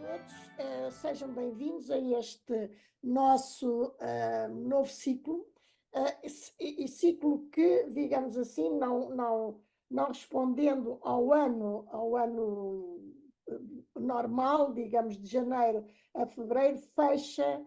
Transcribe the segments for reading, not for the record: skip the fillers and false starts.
todos, sejam bem-vindos a este nosso novo ciclo, ciclo que, digamos assim, não respondendo ao ano normal, digamos, de janeiro a fevereiro, fecha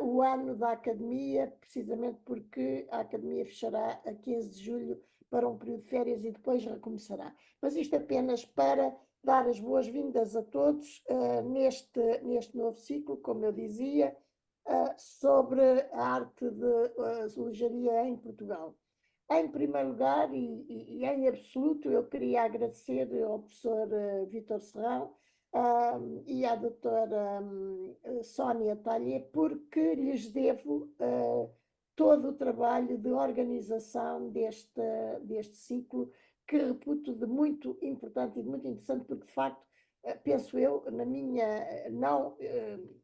o ano da Academia, precisamente porque a Academia fechará a 15 de julho para um período de férias e depois recomeçará. Mas isto apenas para dar as boas-vindas a todos neste novo ciclo, como eu dizia, sobre a arte de azulejaria em Portugal. Em primeiro lugar, e em absoluto, eu queria agradecer ao professor Vítor Serrão e à doutora Sónia Talhé, porque lhes devo todo o trabalho de organização deste ciclo, que reputo de muito importante e de muito interessante, porque de facto, penso eu, na minha não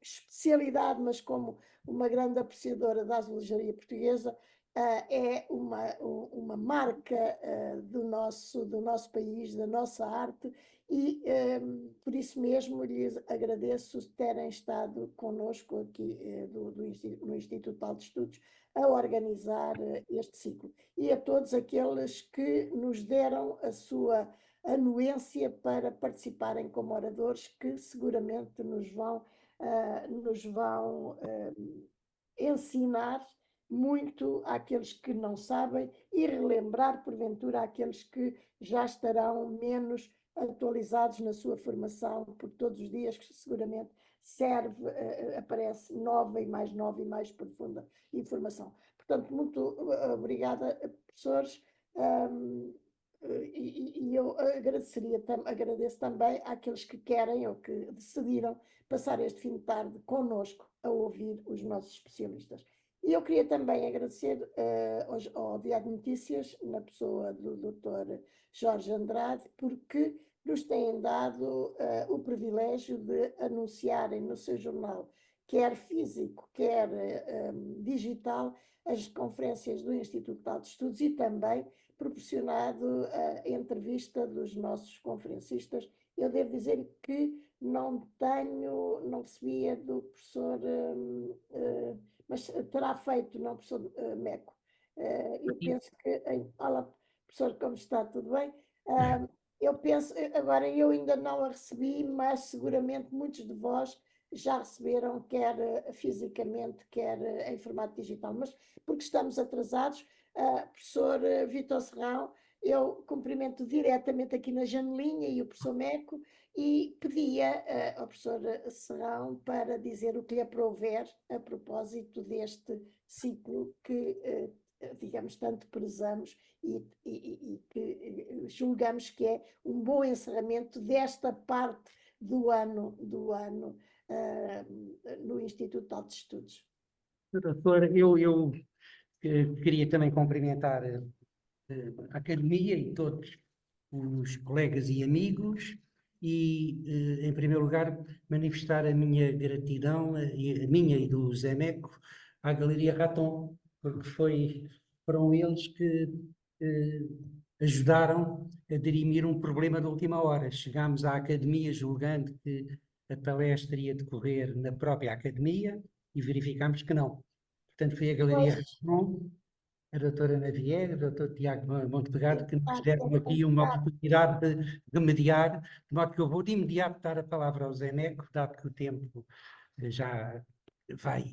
especialidade, mas como uma grande apreciadora da azulejaria portuguesa, é uma marca do nosso país, da nossa arte, e por isso mesmo lhes agradeço terem estado connosco aqui no Instituto de Altos Estudos a organizar este ciclo. E a todos aqueles que nos deram a sua anuência para participarem como oradores, que seguramente nos vão ensinar muito àqueles que não sabem e relembrar, porventura, àqueles que já estarão menos atualizados na sua formação, porque todos os dias que seguramente aparece nova e mais profunda informação. Portanto, muito obrigada, professores, e eu agradeço também àqueles que querem ou que decidiram passar este fim de tarde connosco a ouvir os nossos especialistas. E eu queria também agradecer ao Diário de Notícias, na pessoa do Dr. Jorge Andrade, porque nos têm dado o privilégio de anunciarem no seu jornal, quer físico, quer digital, as conferências do Instituto de Altos Estudos e também proporcionado a entrevista dos nossos conferencistas. Eu devo dizer que não recebia do professor, mas terá feito, não, professor Meco. Eu penso que, olá, professor, como está? Tudo bem? Eu penso, agora eu ainda não a recebi, mas seguramente muitos de vós já receberam, quer fisicamente, quer em formato digital, mas porque estamos atrasados, professor Vítor Serrão, eu cumprimento diretamente aqui na janelinha e o professor Meco, e pedia ao professor Serrão para dizer o que lhe aprouver a propósito deste ciclo que, digamos, tanto prezamos e que julgamos que é um bom encerramento desta parte do ano no Instituto de Altos Estudos. Doutora, eu queria também cumprimentar a Academia e todos os colegas e amigos e, em primeiro lugar, manifestar a minha gratidão, a minha e do Zé Meco, à Galeria Raton, porque foram eles que ajudaram a dirimir um problema de última hora. Chegámos à Academia julgando que a palestra ia decorrer na própria Academia e verificámos que não. Portanto, foi a Galeria Raton, a doutora Ana Vieira, o doutor Tiago Montepegado, que nos deram aqui uma oportunidade de remediar, de modo que eu vou de imediato dar a palavra ao Zé Neco, dado que o tempo já vai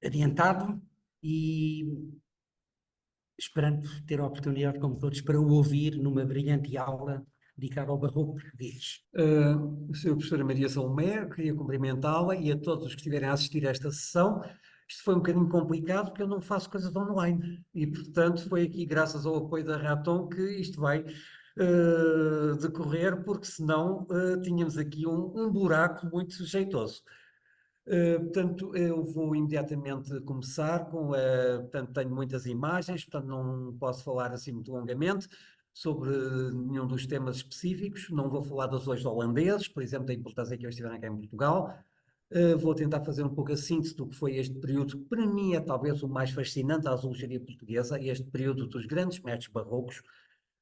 adiantado, e esperando ter a oportunidade, como todos, para o ouvir numa brilhante aula dedicada ao barroco português. Sra. Professora Maria Salomé, queria cumprimentá-la e a todos os que estiverem a assistir a esta sessão. Isto foi um bocadinho complicado porque eu não faço coisas online e, portanto, foi aqui graças ao apoio da Raton que isto vai decorrer, porque senão tínhamos aqui um buraco muito jeitoso. Portanto, eu vou imediatamente começar portanto, tenho muitas imagens, portanto não posso falar assim muito longamente sobre nenhum dos temas específicos, não vou falar dos dois holandeses, por exemplo, da importância que eles tiveram aqui em Portugal. Vou tentar fazer um pouco a síntese do que foi este período, que para mim é talvez o mais fascinante da azulejaria portuguesa, este período dos grandes mestres barrocos, que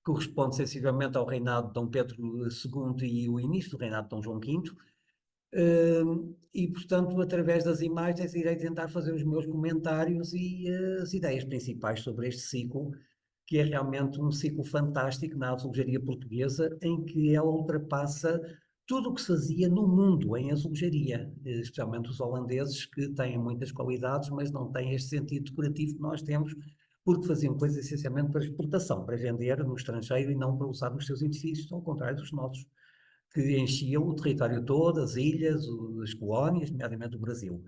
corresponde sensivelmente ao reinado de Dom Pedro II e o início do reinado de Dom João V. E, portanto, através das imagens, irei tentar fazer os meus comentários e as ideias principais sobre este ciclo, que é realmente um ciclo fantástico na azulejaria portuguesa, em que ela ultrapassa tudo o que se fazia no mundo em azulejaria, especialmente os holandeses, que têm muitas qualidades, mas não têm este sentido decorativo que nós temos, porque faziam coisas essencialmente para exportação, para vender no estrangeiro e não para usar nos seus edifícios, ao contrário dos nossos, que enchiam o território todo, as ilhas, as colónias, nomeadamente o Brasil.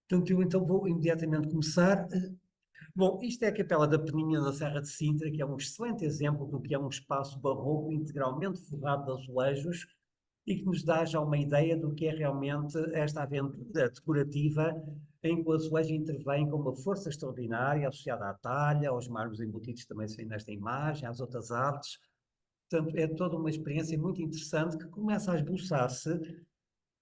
Portanto, eu então vou imediatamente começar. Bom, isto é a Capela da Peninha da Serra de Sintra, que é um excelente exemplo do que é um espaço barroco integralmente forrado de azulejos e que nos dá já uma ideia do que é realmente esta aventura decorativa em que o azulejo intervém com uma força extraordinária associada à talha, aos mármores embutidos também se vê nesta imagem, às outras artes. Portanto, é toda uma experiência muito interessante que começa a esboçar-se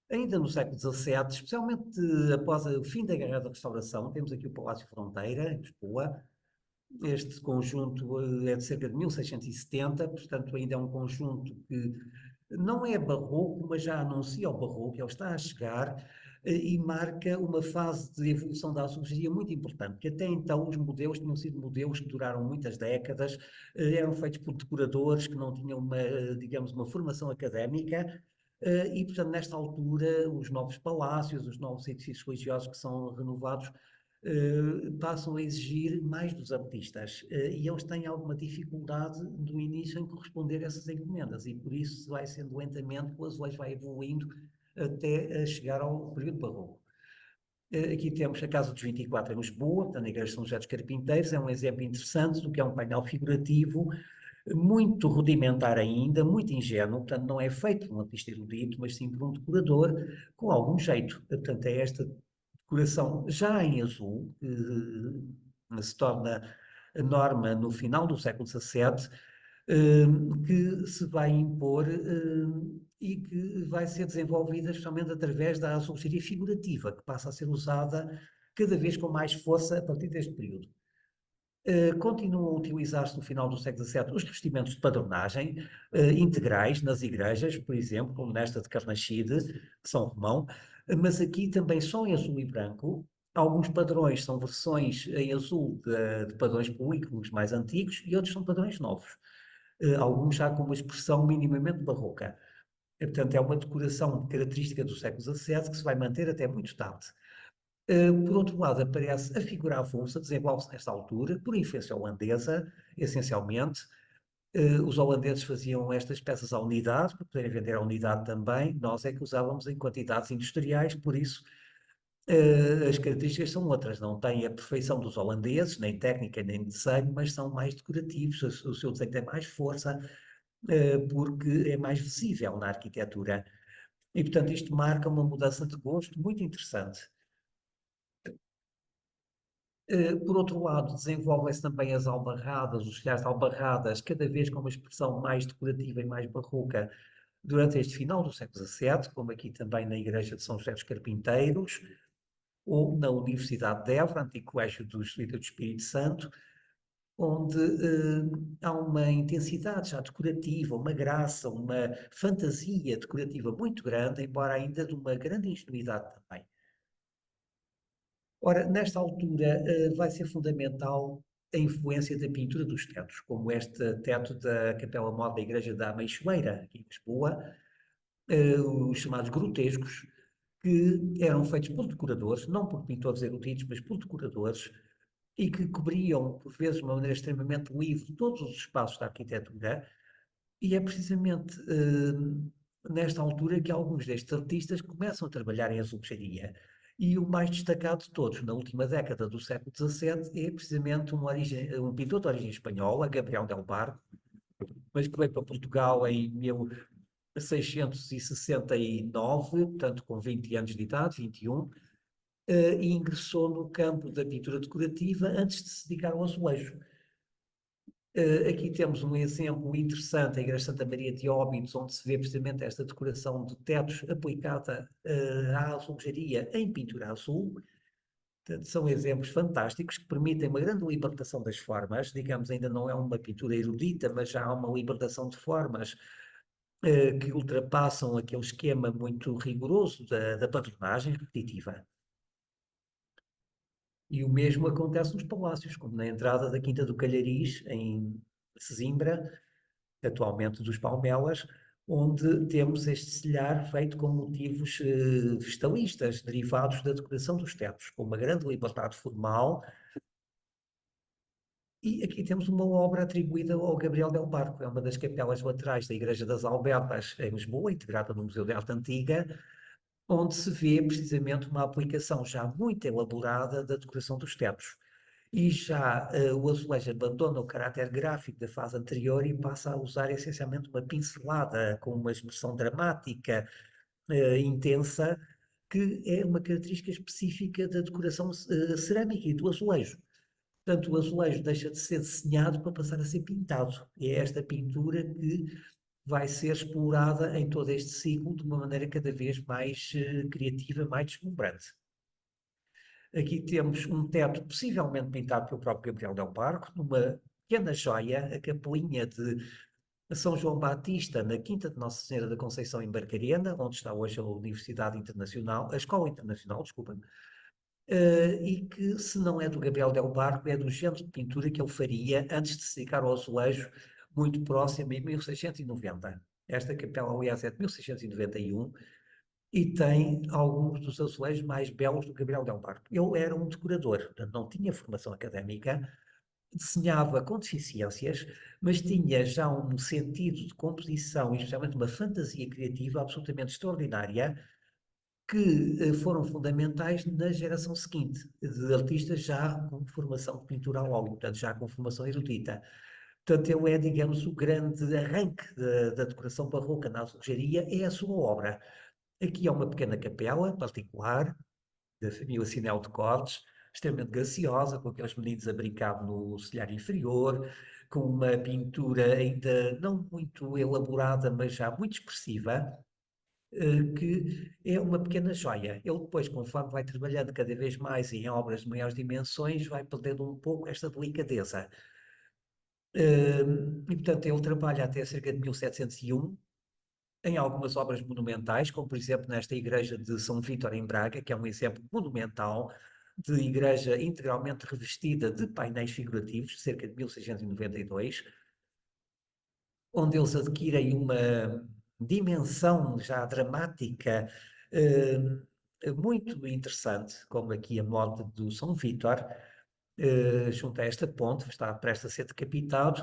ainda no século XVII, especialmente após o fim da Guerra da Restauração. Temos aqui o Palácio Fronteira, em Lisboa. Este conjunto é de cerca de 1670, portanto ainda é um conjunto que não é barroco, mas já anuncia o barroco, ele está a chegar e marca uma fase de evolução da azulejaria muito importante, porque até então os modelos tinham sido modelos que duraram muitas décadas, eram feitos por decoradores que não tinham uma, digamos, uma formação académica, e portanto nesta altura os novos palácios, os novos edifícios religiosos que são renovados, passam a exigir mais dos artistas, e eles têm alguma dificuldade no início em corresponder a essas encomendas, e por isso vai sendo lentamente, o azulejo vai evoluindo até chegar ao período barroco. Aqui temos a Casa dos 24 em Lisboa, portanto, a Igreja de São José dos Carpinteiros, é um exemplo interessante do que é um painel figurativo, muito rudimentar ainda, muito ingênuo, portanto não é feito por um artista erudito, mas sim por um decorador com algum jeito. Portanto, é esta decoração já em azul, que se torna a norma no final do século XVII, que se vai impor e que vai ser desenvolvida especialmente através da azulejaria figurativa, que passa a ser usada cada vez com mais força a partir deste período. Continuam a utilizar-se no final do século XVII os revestimentos de padronagem integrais nas igrejas, por exemplo, como nesta de Carnaxide, de São Romão, mas aqui também só em azul e branco. Alguns padrões são versões em azul de padrões polícromos mais antigos e outros são padrões novos, alguns já com uma expressão minimamente barroca. Portanto, é uma decoração característica do século XVII que se vai manter até muito tarde. Por outro lado, aparece a figura avulsa, desenvolve-se nesta altura, por influência holandesa, essencialmente. Os holandeses faziam estas peças à unidade, para poderem vender à unidade também. Nós é que usávamos em quantidades industriais, por isso as características são outras. Não têm a perfeição dos holandeses, nem técnica, nem desenho, mas são mais decorativos. O seu desenho tem mais força, porque é mais visível na arquitetura. E, portanto, isto marca uma mudança de gosto muito interessante. Por outro lado, desenvolvem-se também as albarradas, os telhados de albarradas, cada vez com uma expressão mais decorativa e mais barroca durante este final do século XVII, como aqui também na Igreja de São José dos Carpinteiros, ou na Universidade de Évora, antigo colégio dos Líderes do Espírito Santo, onde há uma intensidade já decorativa, uma graça, uma fantasia decorativa muito grande, embora ainda de uma grande ingenuidade também. Ora, nesta altura, vai ser fundamental a influência da pintura dos tetos, como este teto da Capela Mor da Igreja da Ameixoeira, aqui em Lisboa, os chamados grotescos, que eram feitos por decoradores, não por pintores eruditos, mas por decoradores, e que cobriam, por vezes, de uma maneira extremamente livre, todos os espaços da arquitetura, e é precisamente nesta altura que alguns destes artistas começam a trabalhar em azulejaria. E o mais destacado de todos, na última década do século XVII, é precisamente um pintor de origem espanhola, Gabriel del Barco, mas que veio para Portugal em 1669, portanto com 20 anos de idade, 21, e ingressou no campo da pintura decorativa antes de se dedicar ao azulejo. Aqui temos um exemplo interessante, a Igreja de Santa Maria de Óbidos, onde se vê precisamente esta decoração de tetos aplicada à azulejaria em pintura azul. Portanto, são exemplos fantásticos que permitem uma grande libertação das formas, digamos, ainda não é uma pintura erudita, mas já há uma libertação de formas que ultrapassam aquele esquema muito rigoroso da patronagem repetitiva. E o mesmo acontece nos palácios, como na entrada da Quinta do Calhariz, em Sesimbra, atualmente dos Palmelas, onde temos este silhar feito com motivos vegetalistas, derivados da decoração dos tetos, com uma grande liberdade formal. E aqui temos uma obra atribuída ao Gabriel Del Barco, é uma das capelas laterais da Igreja das Albertas, em Lisboa, integrada no Museu de Arte Antiga, onde se vê precisamente uma aplicação já muito elaborada da decoração dos tetos. E já o azulejo abandona o caráter gráfico da fase anterior e passa a usar essencialmente uma pincelada com uma expressão dramática, intensa, que é uma característica específica da decoração cerâmica e do azulejo. Portanto, o azulejo deixa de ser desenhado para passar a ser pintado. E é esta pintura que vai ser explorada em todo este ciclo de uma maneira cada vez mais criativa, mais deslumbrante. Aqui temos um teto possivelmente pintado pelo próprio Gabriel Del Barco, numa pequena joia, a capelinha de São João Batista, na Quinta de Nossa Senhora da Conceição, em Barcarena, onde está hoje a Universidade Internacional, a Escola Internacional, desculpa-me, e que, se não é do Gabriel Del Barco, é do género de pintura que ele faria antes de se dedicar ao azulejo, muito próximo, em 1690. Esta capela, aliás, é de 1691 e tem alguns dos azulejos mais belos do Gabriel Del Barco. Ele era um decorador, portanto não tinha formação académica, desenhava com deficiências, mas tinha já um sentido de composição e especialmente uma fantasia criativa absolutamente extraordinária, que foram fundamentais na geração seguinte, de artistas já com formação de pintura ao óleo, portanto já com formação erudita. Portanto, ele é, digamos, o grande arranque da decoração barroca na azulejaria, é a sua obra. Aqui é uma pequena capela particular, da família Sinel de Cortes, extremamente graciosa, com aqueles meninos a brincar no telhado inferior, com uma pintura ainda não muito elaborada, mas já muito expressiva, que é uma pequena joia. Ele depois, conforme vai trabalhando cada vez mais em obras de maiores dimensões, vai perdendo um pouco esta delicadeza. E, portanto, ele trabalha até cerca de 1701, em algumas obras monumentais, como por exemplo nesta igreja de São Vítor em Braga, que é um exemplo monumental de igreja integralmente revestida de painéis figurativos, de cerca de 1692, onde eles adquirem uma dimensão já dramática muito interessante, como aqui a morte do São Vítor, junto a esta ponte, está prestes a ser decapitado.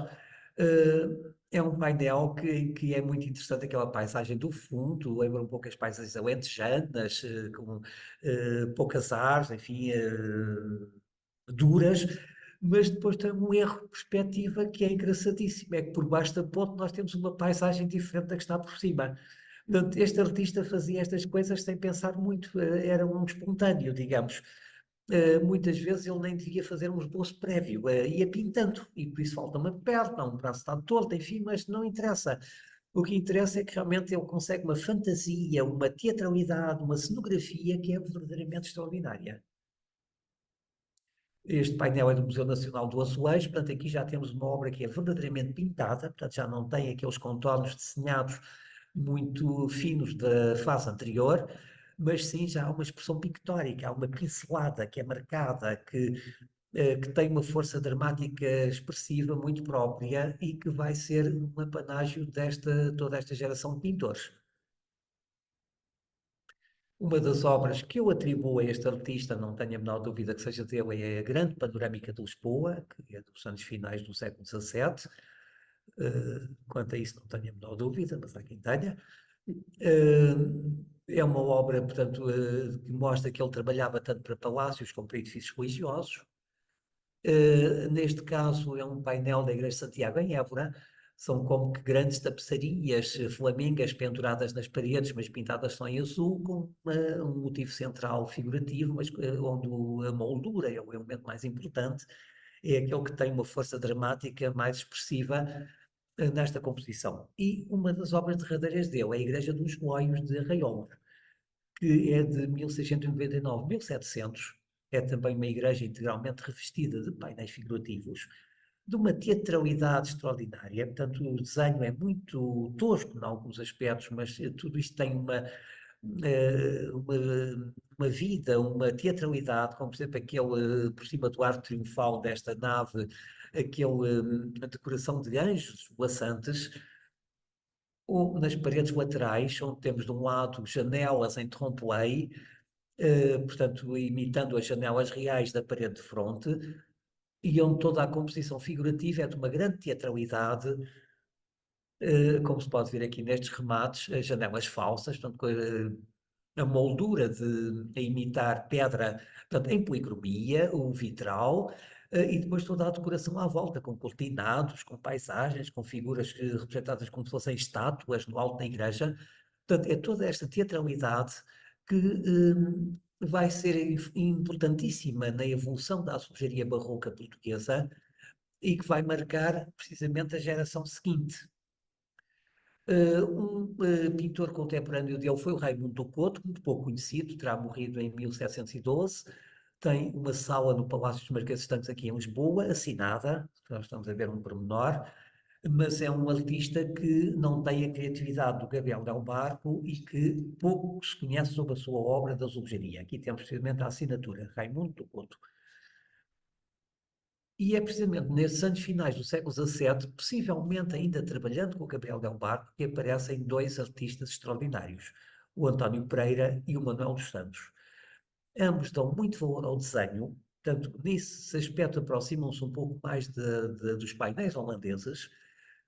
É um painel que é muito interessante, aquela paisagem do fundo, lembra um pouco as paisagens alentejanas, com poucas árvores, enfim, duras, mas depois tem um erro de perspectiva que é engraçadíssimo, é que por baixo da ponte nós temos uma paisagem diferente da que está por cima. Portanto, este artista fazia estas coisas sem pensar muito, era um espontâneo, digamos. Muitas vezes ele nem devia fazer um esboço prévio, ia pintando, e por isso falta uma perna, um braço está torto, enfim, mas não interessa. O que interessa é que realmente ele consegue uma fantasia, uma teatralidade, uma cenografia que é verdadeiramente extraordinária. Este painel é do Museu Nacional do Azulejo, portanto aqui já temos uma obra que é verdadeiramente pintada, portanto já não tem aqueles contornos desenhados muito finos da fase anterior, mas sim já há uma expressão pictórica, há uma pincelada que é marcada, que tem uma força dramática expressiva muito própria e que vai ser um apanágio toda esta geração de pintores. Uma das obras que eu atribuo a este artista, não tenho a menor dúvida que seja dele, é a Grande Panorâmica de Lisboa, que é dos anos finais do século XVII. Quanto a isso não tenho a menor dúvida, mas há quem tenha. É uma obra, portanto, que mostra que ele trabalhava tanto para palácios como para edifícios religiosos. Neste caso é um painel da Igreja de Santiago em Évora, são como que grandes tapeçarias flamengas penduradas nas paredes, mas pintadas só em azul, com um motivo central figurativo, mas onde a moldura é o elemento mais importante, é aquele que tem uma força dramática mais expressiva nesta composição. E uma das obras derradeiras dele é a Igreja dos Glóios de Arraiolos, que é de 1699, 1700, é também uma igreja integralmente revestida de painéis figurativos, de uma teatralidade extraordinária. Portanto, o desenho é muito tosco em alguns aspectos, mas tudo isto tem uma vida, uma teatralidade, como por exemplo aquele por cima do arco triunfal desta nave, a decoração de anjos voaçantes, ou nas paredes laterais, onde temos de um lado janelas em trompe-l'œil, portanto, imitando as janelas reais da parede de fronte, e onde toda a composição figurativa é de uma grande teatralidade, como se pode ver aqui nestes remates, as janelas falsas, portanto, a moldura a imitar pedra, portanto, em policromia, o vitral, e depois toda a decoração à volta, com cortinados, com paisagens, com figuras representadas como se fossem estátuas no alto da igreja. Portanto, é toda esta teatralidade que vai ser importantíssima na evolução da azulejaria barroca portuguesa e que vai marcar precisamente a geração seguinte. Um pintor contemporâneo dele foi o Raimundo do Couto, muito pouco conhecido, terá morrido em 1712. Tem uma sala no Palácio dos Marqueses de Santos aqui em Lisboa, assinada, nós estamos a ver um pormenor, mas é um artista que não tem a criatividade do Gabriel Del Barco e que pouco se conhece sobre a sua obra da azulejaria. Aqui temos precisamente a assinatura, Raimundo do Couto. E é precisamente nesses anos finais do século XVII, possivelmente ainda trabalhando com o Gabriel Del Barco, que aparecem dois artistas extraordinários, o António Pereira e o Manuel dos Santos. Ambos dão muito valor ao desenho, portanto, nesse aspecto aproximam-se um pouco mais dos painéis holandeses,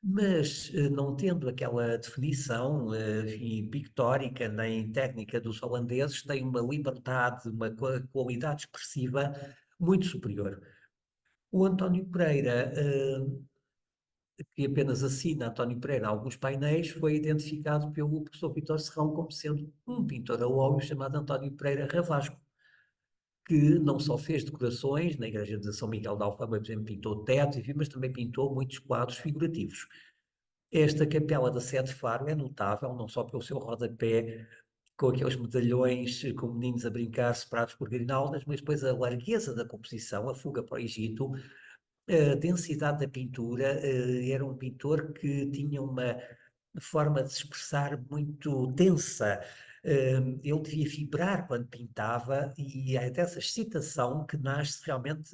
mas não tendo aquela definição enfim, pictórica nem técnica dos holandeses, têm uma liberdade, uma qualidade expressiva muito superior. O António Pereira, que apenas assina António Pereira alguns painéis, foi identificado pelo professor Vítor Serrão como sendo um pintor a óleo chamado António Pereira Ravasco, que não só fez decorações na igreja de São Miguel de Alfama, por exemplo, pintou teto, enfim, mas também pintou muitos quadros figurativos. Esta capela da Sé de Faro é notável, não só pelo seu rodapé, com aqueles medalhões com meninos a brincar separados por grinaldas, mas depois a largueza da composição, a fuga para o Egito, a densidade da pintura, era um pintor que tinha uma forma de se expressar muito densa. Ele devia vibrar quando pintava e é dessa excitação que nasce realmente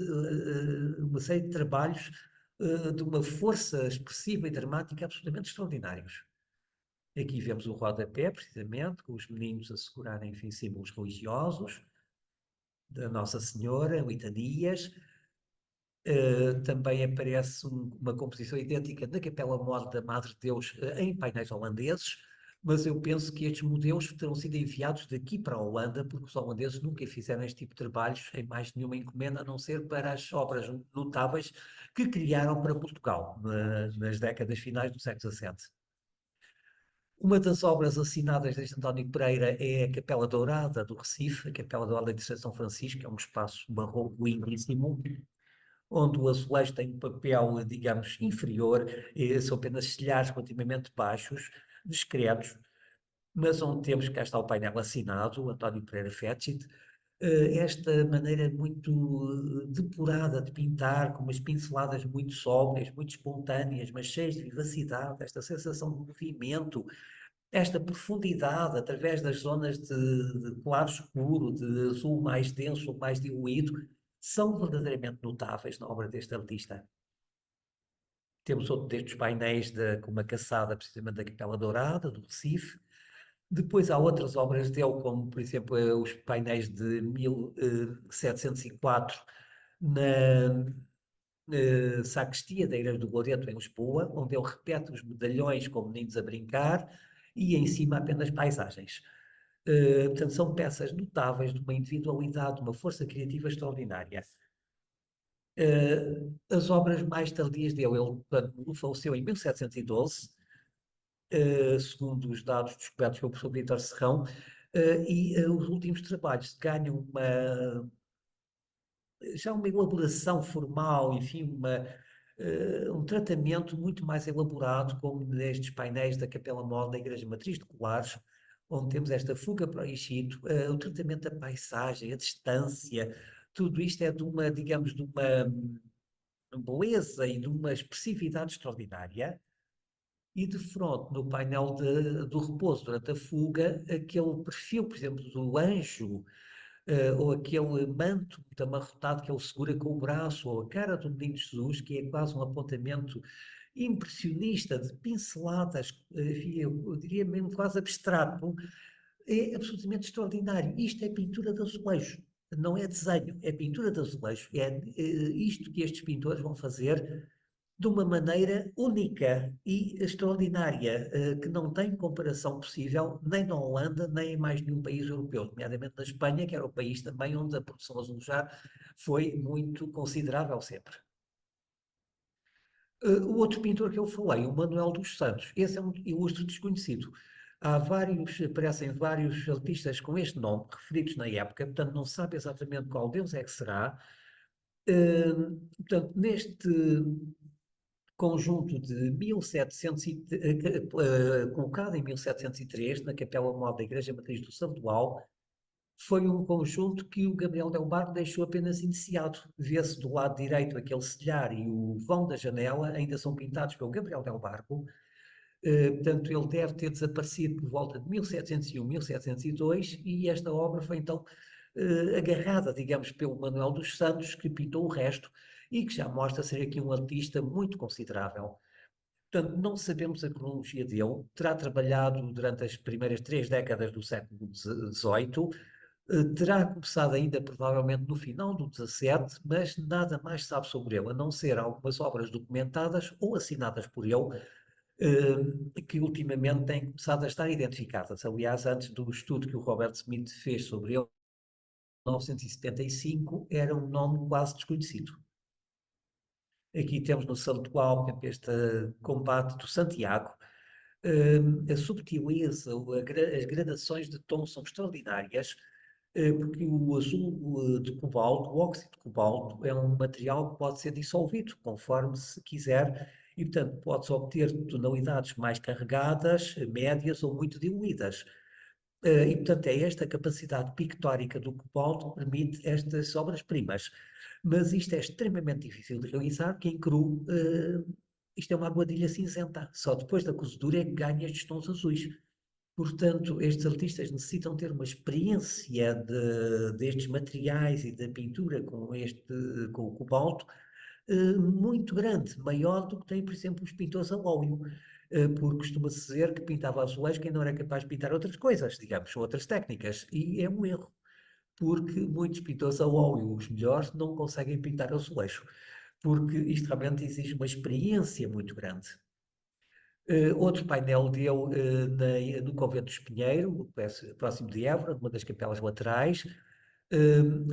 uma série de trabalhos de uma força expressiva e dramática absolutamente extraordinários. Aqui vemos o rodapé, precisamente, com os meninos a segurarem, enfim, símbolos religiosos da Nossa Senhora, litanias. Também aparece uma composição idêntica na Capela Mor da Madre de Deus em painéis holandeses, mas eu penso que estes modelos terão sido enviados daqui para a Holanda, porque os holandeses nunca fizeram este tipo de trabalhos em mais nenhuma encomenda, a não ser para as obras notáveis que criaram para Portugal nas décadas finais do século XVII. Uma das obras assinadas deste António Pereira é a Capela Dourada do Recife, a Capela Dourada de São Francisco, que é um espaço barroco lindíssimo, onde o azulejo tem um papel, digamos, inferior, são apenas silhares relativamente baixos, discretos, mas onde temos, cá está o painel assinado, António Pereira Fetchit, esta maneira muito depurada de pintar, com umas pinceladas muito sóbrias, muito espontâneas, mas cheias de vivacidade, esta sensação de movimento, esta profundidade através das zonas de claro escuro, de azul mais denso, mais diluído, são verdadeiramente notáveis na obra deste artista. Temos outro destes painéis com uma caçada precisamente da Capela Dourada, do Recife. Depois há outras obras dele, como por exemplo os painéis de 1704 na sacristia da Igreja do Loreto em Lisboa, onde ele repete os medalhões com meninos a brincar e em cima apenas paisagens. Portanto, são peças notáveis de uma individualidade, de uma força criativa extraordinária. As obras mais tardias dele, ele faleceu em 1712, segundo os dados descobertos pelo professor Vítor Serrão, e os últimos trabalhos ganham já uma elaboração formal, enfim, um tratamento muito mais elaborado, como nestes painéis da Capela Mor da Igreja Matriz de Colares, onde temos esta fuga para o Egito, o tratamento da paisagem, a distância, tudo isto é de uma, digamos, de uma beleza e de uma expressividade extraordinária. E de fronte, no painel do repouso durante a fuga, aquele perfil, por exemplo, do anjo, ou aquele manto muito amarrotado que ele segura com o braço, ou a cara do menino Jesus, que é quase um apontamento impressionista, de pinceladas, enfim, eu diria mesmo quase abstrato, é absolutamente extraordinário. Isto é pintura de azulejo, não é desenho, é pintura de azulejo. É isto que estes pintores vão fazer de uma maneira única e extraordinária, que não tem comparação possível nem na Holanda, nem em mais nenhum país europeu, nomeadamente na Espanha, que era o país também onde a produção azulejar foi muito considerável sempre. O outro pintor que eu falei, o Manuel dos Santos, esse é um ilustre desconhecido. Aparecem vários artistas com este nome, referidos na época, portanto não se sabe exatamente qual deles é que será. Portanto, neste conjunto de 1700, colocado em 1703, na Capela Mor da Igreja Matriz do Sandoal, foi um conjunto que o Gabriel Del Barco deixou apenas iniciado. Vê-se do lado direito aquele celhar e o vão da janela, ainda são pintados pelo Gabriel Del Barco. Portanto, ele deve ter desaparecido por volta de 1701, 1702, e esta obra foi então agarrada, digamos, pelo Manuel dos Santos, que pintou o resto, e que já mostra ser aqui um artista muito considerável. Portanto, não sabemos a cronologia dele, terá trabalhado durante as primeiras 3 décadas do século XVIII, terá começado ainda provavelmente no final do XVII, mas nada mais sabe sobre ele, a não ser algumas obras documentadas ou assinadas por ele, que ultimamente têm começado a estar identificadas. Aliás, antes do estudo que o Robert Smith fez sobre ele, em 1975, era um nome quase desconhecido. Aqui temos no Santuário este combate do Santiago. A subtileza, as gradações de tom são extraordinárias, porque o azul de cobalto, o óxido de cobalto, é um material que pode ser dissolvido conforme se quiser, e portanto pode-se obter tonalidades mais carregadas, médias ou muito diluídas. E portanto é esta capacidade pictórica do cobalto que permite estas obras-primas. Mas isto é extremamente difícil de realizar, porque em cru isto é uma armadilha cinzenta. Só depois da cozedura é que ganha estes tons azuis. Portanto, estes artistas necessitam ter uma experiência destes materiais e da pintura com o cobalto muito grande, maior do que tem, por exemplo, os pintores a óleo, porque costuma-se dizer que pintava azulejo quem não era capaz de pintar outras coisas, digamos, outras técnicas, e é um erro, porque muitos pintores a óleo, os melhores, não conseguem pintar azulejo, porque isto realmente exige uma experiência muito grande. Outro painel dele no Convento do Espinheiro, próximo de Évora, numa das capelas laterais.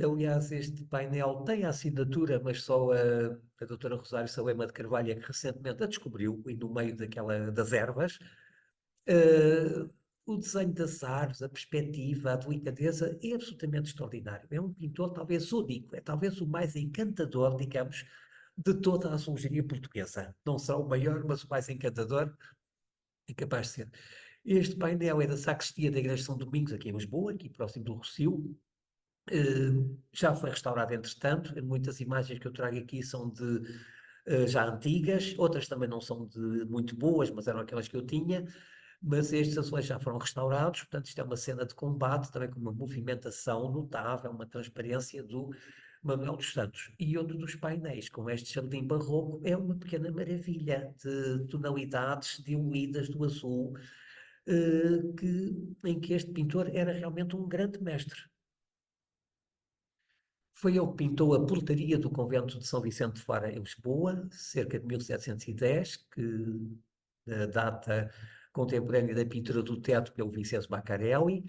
Aliás, este painel tem a assinatura, mas só a doutora Rosário Salema de Carvalho é que recentemente a descobriu, e no meio das ervas. O desenho das árvores, a perspectiva, a delicadeza é absolutamente extraordinário. É um pintor talvez único, é talvez o mais encantador, digamos, de toda a azulejaria portuguesa. Não só o maior, mas o mais encantador é capaz de ser. Este painel é da sacristia da Igreja de São Domingos, aqui em Lisboa, aqui próximo do Rossio. Já foi restaurado entretanto. Muitas imagens que eu trago aqui são já antigas, outras também não são muito boas, mas eram aquelas que eu tinha. Mas estes azulejos já foram restaurados, portanto isto é uma cena de combate, também com uma movimentação notável, uma transparência do Manuel dos Santos. E outro dos painéis, com este jardim barroco, é uma pequena maravilha de tonalidades diluídas do azul, em que este pintor era realmente um grande mestre. Foi ele que pintou a portaria do convento de São Vicente de Fora, em Lisboa, cerca de 1710, que data contemporânea da pintura do teto pelo Vincenzo Baccarelli.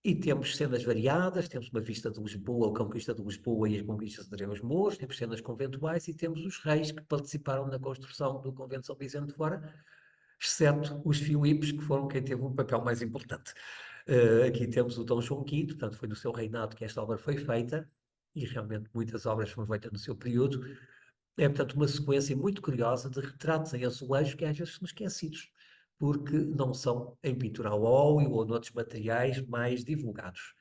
E temos cenas variadas, temos uma vista de Lisboa, a conquista de Lisboa e as conquistas de André Mouros, temos cenas conventuais e temos os reis que participaram na construção do convento de São Vicente de Fora, exceto os Filipes, que foram quem teve um papel mais importante. Aqui temos o Dom João V, portanto foi no seu reinado que esta obra foi feita, e realmente muitas obras foram feitas no seu período. É, portanto, uma sequência muito curiosa de retratos em azulejo que às vezes são esquecidos, porque não são em pintura a óleo ou noutros materiais mais divulgados.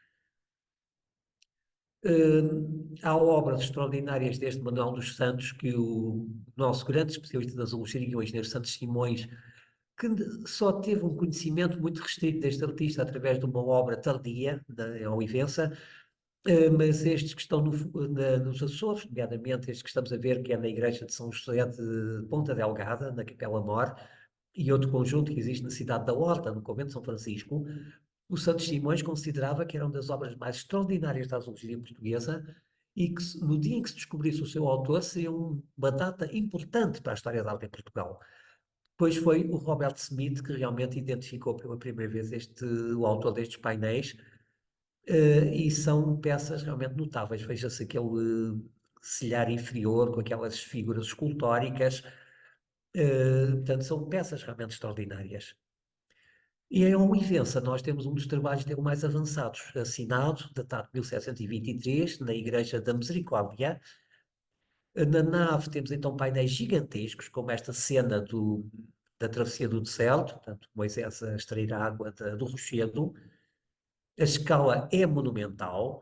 Há obras extraordinárias deste Manuel dos Santos que o nosso grande especialista da zoologia, o engenheiro Santos Simões, que só teve um conhecimento muito restrito deste artista através de uma obra tardia, da Olivença, mas estes que estão nos Açores, nomeadamente estes que estamos a ver, que é na igreja de São José de Ponta Delgada, na Capela Mor, e outro conjunto que existe na cidade da Horta, no convento de São Francisco, o Santos Simões considerava que era uma das obras mais extraordinárias da zoologia portuguesa e que no dia em que se descobrisse o seu autor seria uma data importante para a história da arte em Portugal. Pois foi o Robert Smith que realmente identificou pela primeira vez o autor destes painéis, e são peças realmente notáveis. Veja-se aquele silhar inferior com aquelas figuras escultóricas, portanto são peças realmente extraordinárias. E em Olivença nós temos um dos trabalhos dele mais avançados, assinado, datado de 1723, na Igreja da Misericórdia. Na nave temos então painéis gigantescos, como esta cena da travessia do deserto, portanto Moisés a extrair a água do rochedo. A escala é monumental,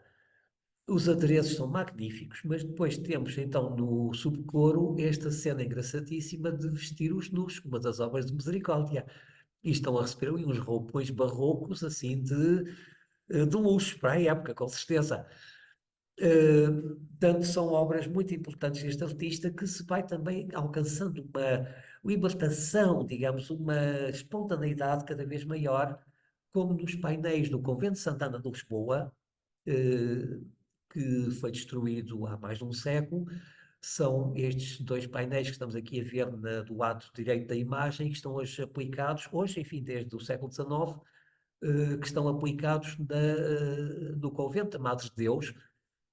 os adereços são magníficos, mas depois temos então no subcoro esta cena engraçadíssima de vestir os nus, uma das obras de Misericórdia. E estão a receber uns roupões barrocos assim de luxo para a época, com certeza. Portanto, são obras muito importantes deste artista que se vai também alcançando uma libertação, digamos, uma espontaneidade cada vez maior, como nos painéis do Convento de Santana de Lisboa, que foi destruído há mais de um século. São estes dois painéis que estamos aqui a ver do lado direito da imagem, que estão hoje aplicados, hoje, enfim, desde o século XIX, que estão aplicados no convento da Madre de Deus,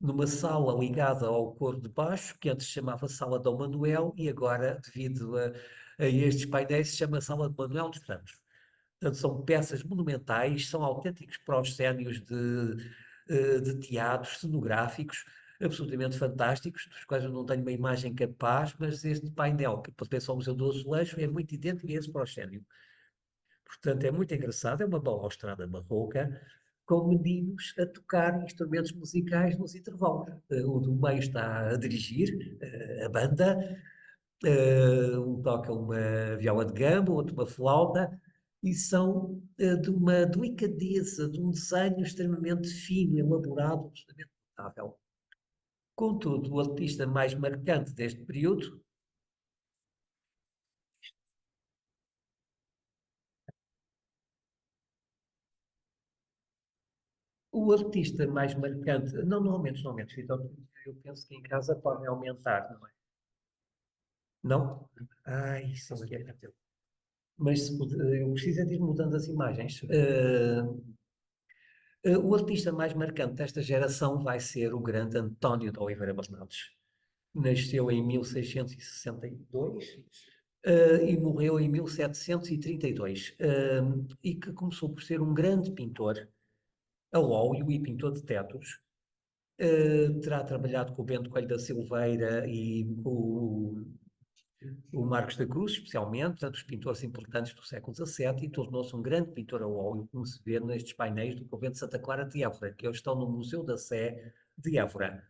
numa sala ligada ao coro de baixo, que antes se chamava Sala Dom Manuel, e agora, devido a estes painéis, se chama Sala de Manuel dos Santos. Portanto, são peças monumentais, são autênticos proscénios de teatros cenográficos absolutamente fantásticos, dos quais eu não tenho uma imagem capaz, mas este painel, que pertence ao Museu do Azulejo, é muito idêntico a esse proscénio. Portanto, é muito engraçado, é uma balaustrada barroca, com meninos a tocar instrumentos musicais nos intervalos. O do meio está a dirigir a banda, um toca uma viola de gamba, outro uma flauta, e são de uma delicadeza, de um desenho extremamente fino, elaborado, absolutamente notável. Contudo, o artista mais marcante deste período não, normalmente, Vitor, eu penso que em casa podem aumentar, não é? Não? Ai, isso aqui é teu. Mas eu preciso é de ir mudando as imagens. O artista mais marcante desta geração vai ser o grande António de Oliveira Bernardes. Nasceu em 1662 e morreu em 1732, e que começou por ser um grande pintor a óleo e pintor de tetos. Terá trabalhado com o Bento Coelho da Silveira e com o Marcos da Cruz, especialmente, portanto, os pintores importantes do século XVII, e tornou-se um grande pintor a óleo, como se vê nestes painéis do convento de Santa Clara de Évora, que hoje estão no Museu da Sé de Évora.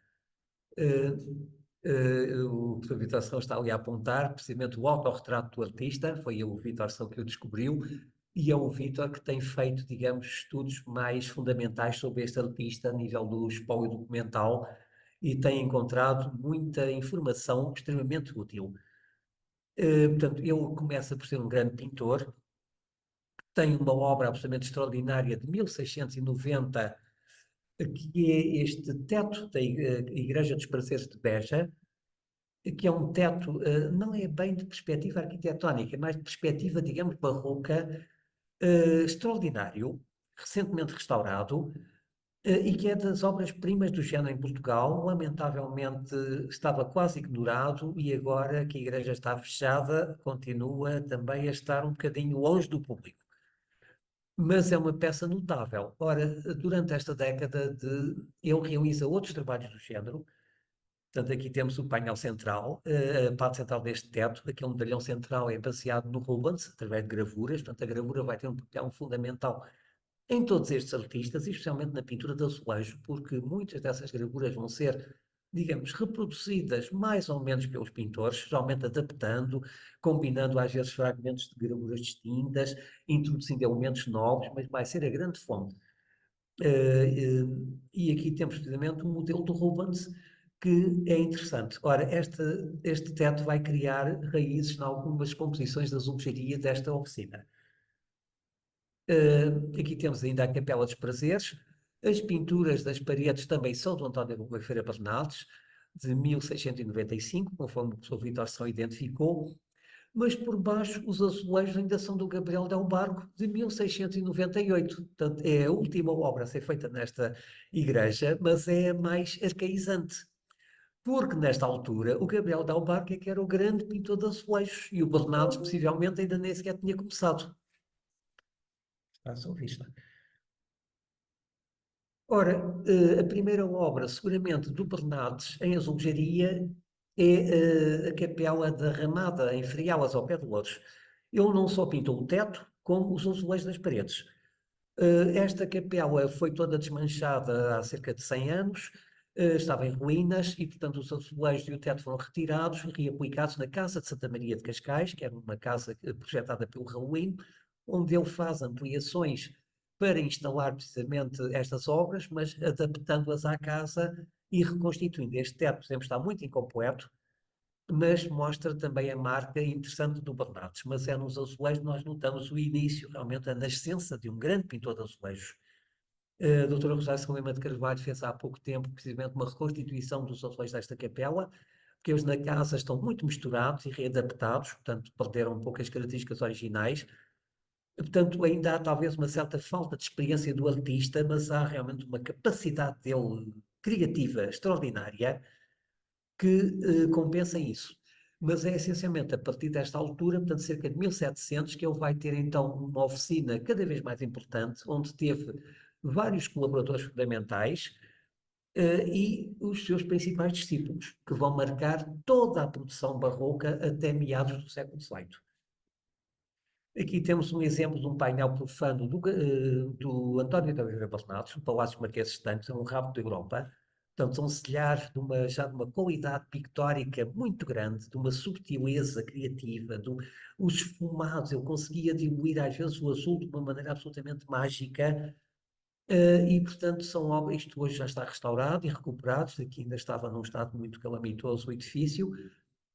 O Dr. Vítor São está ali a apontar, precisamente o autorretrato do artista, foi o Vítor São que o descobriu, e é o Vítor que tem feito, digamos, estudos mais fundamentais sobre este artista a nível do espólio documental e tem encontrado muita informação extremamente útil. Portanto, ele começa por ser um grande pintor, tem uma obra absolutamente extraordinária de 1690, que é este teto da Igreja dos Pareceres de Beja, que é um teto, não é bem de perspectiva arquitetónica, é mais de perspectiva, digamos, barroca, extraordinário, recentemente restaurado, e que é das obras-primas do género em Portugal. Lamentavelmente estava quase ignorado e agora que a igreja está fechada, continua também a estar um bocadinho longe do público. Mas é uma peça notável. Ora, durante esta década ele realiza outros trabalhos do género. Portanto, aqui temos o painel central, a parte central deste teto. Aquele medalhão central é baseado no Rubens, através de gravuras. Portanto, a gravura vai ter um papel fundamental em todos estes artistas, e especialmente na pintura de azulejo, porque muitas dessas gravuras vão ser, digamos, reproduzidas mais ou menos pelos pintores, geralmente adaptando, combinando às vezes fragmentos de gravuras distintas, introduzindo elementos novos, mas vai ser a grande fonte. E aqui temos precisamente um modelo do Rubens que é interessante. Ora, este teto vai criar raízes em algumas composições da azulejaria desta oficina. Aqui temos ainda a Capela dos Prazeres. As pinturas das paredes também são do António Gouveia Bernardes, de 1695, conforme o professor Vítor só identificou, mas por baixo os azulejos ainda são do Gabriel Del Barco, de 1698. Portanto, é a última obra a ser feita nesta igreja, mas é a mais arcaizante. Porque nesta altura o Gabriel Del Barco é que era o grande pintor de azulejos e o Bernardes possivelmente ainda nem sequer tinha começado. À sua vista. Ora, a primeira obra, seguramente, do Bernardes em azulejaria é a Capela da Ramada, em Frialas, ao pé de Loures. Ele não só pintou o teto, como os azulejos das paredes. Esta capela foi toda desmanchada há cerca de 100 anos, estava em ruínas e, portanto, os azulejos e o teto foram retirados e reaplicados na Casa de Santa Maria de Cascais, que era uma casa projetada pelo Raulino, onde ele faz ampliações para instalar precisamente estas obras, mas adaptando-as à casa e reconstituindo. Este teto, por exemplo, está muito incompleto, mas mostra também a marca interessante do Bernardes. Mas é nos azulejos nós notamos o início, realmente a nascença de um grande pintor de azulejos. A doutora Rosário Salema de Carvalho fez há pouco tempo, precisamente, uma reconstituição dos azulejos desta capela, porque eles na casa estão muito misturados e readaptados, portanto perderam um pouco as características originais. Portanto, ainda há talvez uma certa falta de experiência do artista, mas há realmente uma capacidade dele criativa extraordinária que compensa isso. Mas é essencialmente a partir desta altura, portanto, cerca de 1700, que ele vai ter então uma oficina cada vez mais importante, onde teve vários colaboradores fundamentais e os seus principais discípulos, que vão marcar toda a produção barroca até meados do século XVIII. Aqui temos um exemplo de um painel profano do António da Oliveira Bernardes, o Palácio Marquês de Estancos, é um rabo da Europa. Portanto, um selhar já de uma qualidade pictórica muito grande, de uma subtileza criativa, os esfumados, ele conseguia diluir às vezes o azul de uma maneira absolutamente mágica, e portanto são obras, isto hoje já está restaurado e recuperado, aqui ainda estava num estado muito calamitoso o edifício,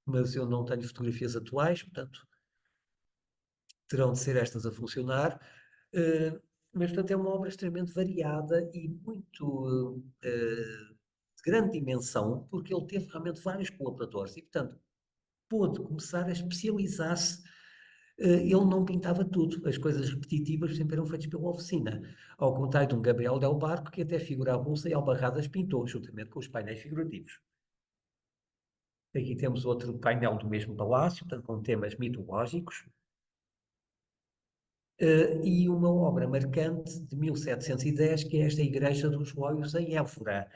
mas eu não tenho fotografias atuais, portanto terão de ser estas a funcionar, mas portanto é uma obra extremamente variada e muito de grande dimensão, porque ele teve realmente vários colaboradores e portanto pôde começar a especializar-se. Ele não pintava tudo, as coisas repetitivas sempre eram feitas pela oficina, ao contrário de um Gabriel Del Barco que até figura avulsa e albarradas pintou, juntamente com os painéis figurativos. Aqui temos outro painel do mesmo palácio, portanto com temas mitológicos. E uma obra marcante de 1710, que é esta Igreja dos Loios em Évora.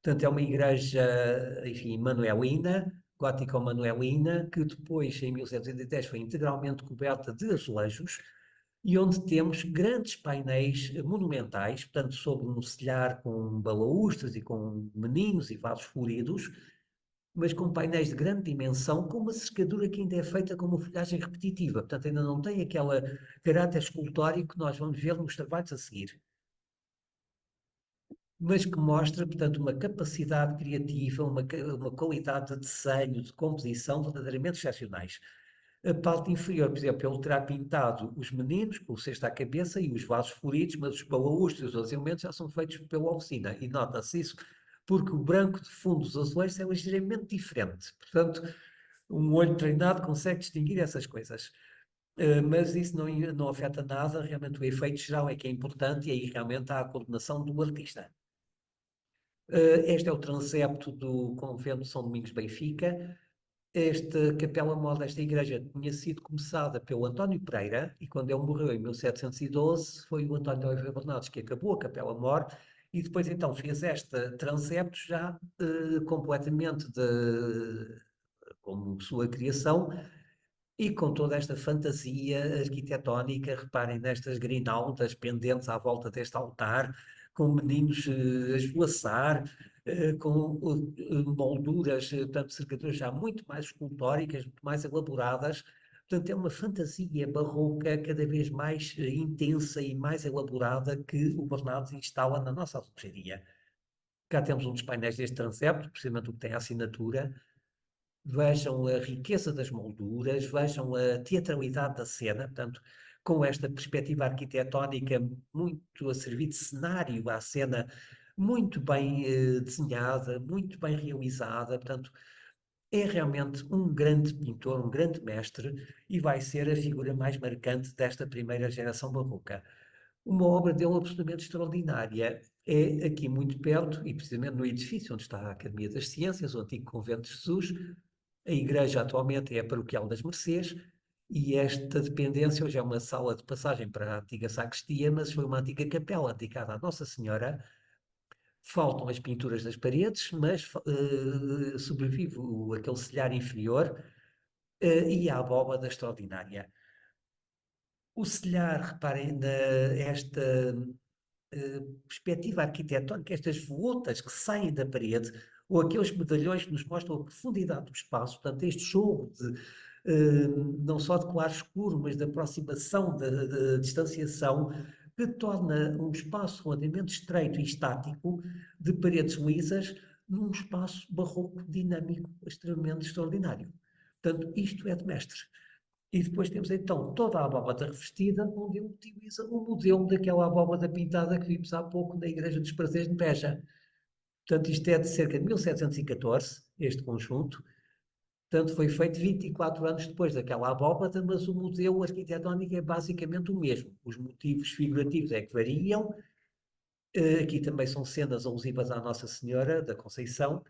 Portanto, é uma igreja, enfim, manuelina, gótico-manuelina, que depois, em 1710, foi integralmente coberta de azulejos, e onde temos grandes painéis monumentais, portanto, sob um telhar com balaústres e com meninos e vasos floridos, mas com painéis de grande dimensão, com uma cercadura que ainda é feita com uma folhagem repetitiva, portanto ainda não tem aquele caráter escultórico que nós vamos ver nos trabalhos a seguir. Mas que mostra, portanto, uma capacidade criativa, uma qualidade de desenho, de composição verdadeiramente excepcionais. A parte inferior, por exemplo, ele terá pintado os meninos, com o cesto à cabeça e os vasos floridos, mas os balaústres e os outros elementos já são feitos pela oficina. E nota-se isso porque o branco de fundo dos azulejos é ligeiramente diferente. Portanto, um olho treinado consegue distinguir essas coisas. Mas isso não afeta nada, realmente o efeito geral é que é importante e aí realmente há a coordenação do artista. Este é o transepto do convento de São Domingos de Benfica. Esta capela-mor desta igreja tinha sido começada pelo António Pereira e quando ele morreu em 1712 foi o António de Oliveira Bernardes que acabou a capela-mor e depois então fez esta transepto já completamente como sua criação E com toda esta fantasia arquitetónica, reparem nestas grinaldas pendentes à volta deste altar, com meninos a esvoaçar, com molduras, portanto, cercaduras já muito mais escultóricas, muito mais elaboradas. Portanto, é uma fantasia barroca cada vez mais intensa e mais elaborada que o Bernardes instala na nossa azulejaria. Cá temos um dos painéis deste transepto, precisamente o que tem a assinatura. Vejam a riqueza das molduras, vejam a teatralidade da cena, portanto, com esta perspectiva arquitetónica muito a servir de cenário à cena, muito bem desenhada, muito bem realizada, portanto, é realmente um grande pintor, um grande mestre e vai ser a figura mais marcante desta primeira geração barroca. Uma obra dele absolutamente extraordinária. É aqui muito perto, e precisamente no edifício onde está a Academia das Ciências, o antigo Convento de Jesus. A igreja atualmente é a Paroquial das Mercês, e esta dependência hoje é uma sala de passagem para a antiga sacristia, mas foi uma antiga capela dedicada à Nossa Senhora. Faltam as pinturas das paredes, mas sobrevive aquele celhar inferior e a abóbada extraordinária. O celhar, reparem, esta perspectiva arquitetónica, estas volutas que saem da parede, ou aqueles medalhões que nos mostram a profundidade do espaço, portanto, este jogo de, não só de claro escuro, mas de aproximação, de distanciação, que torna um espaço relativamente estreito e estático, de paredes lisas, num espaço barroco dinâmico extremamente extraordinário. Portanto, isto é de mestre. E depois temos então toda a abóbada revestida, onde ele utiliza o modelo daquela abóbada pintada que vimos há pouco na Igreja dos Prazeres de Beja. Portanto, isto é de cerca de 1714, este conjunto. Portanto, foi feito 24 anos depois daquela abóbada, mas o modelo arquitetónico é basicamente o mesmo. Os motivos figurativos é que variam. Aqui também são cenas alusivas à Nossa Senhora da Conceição,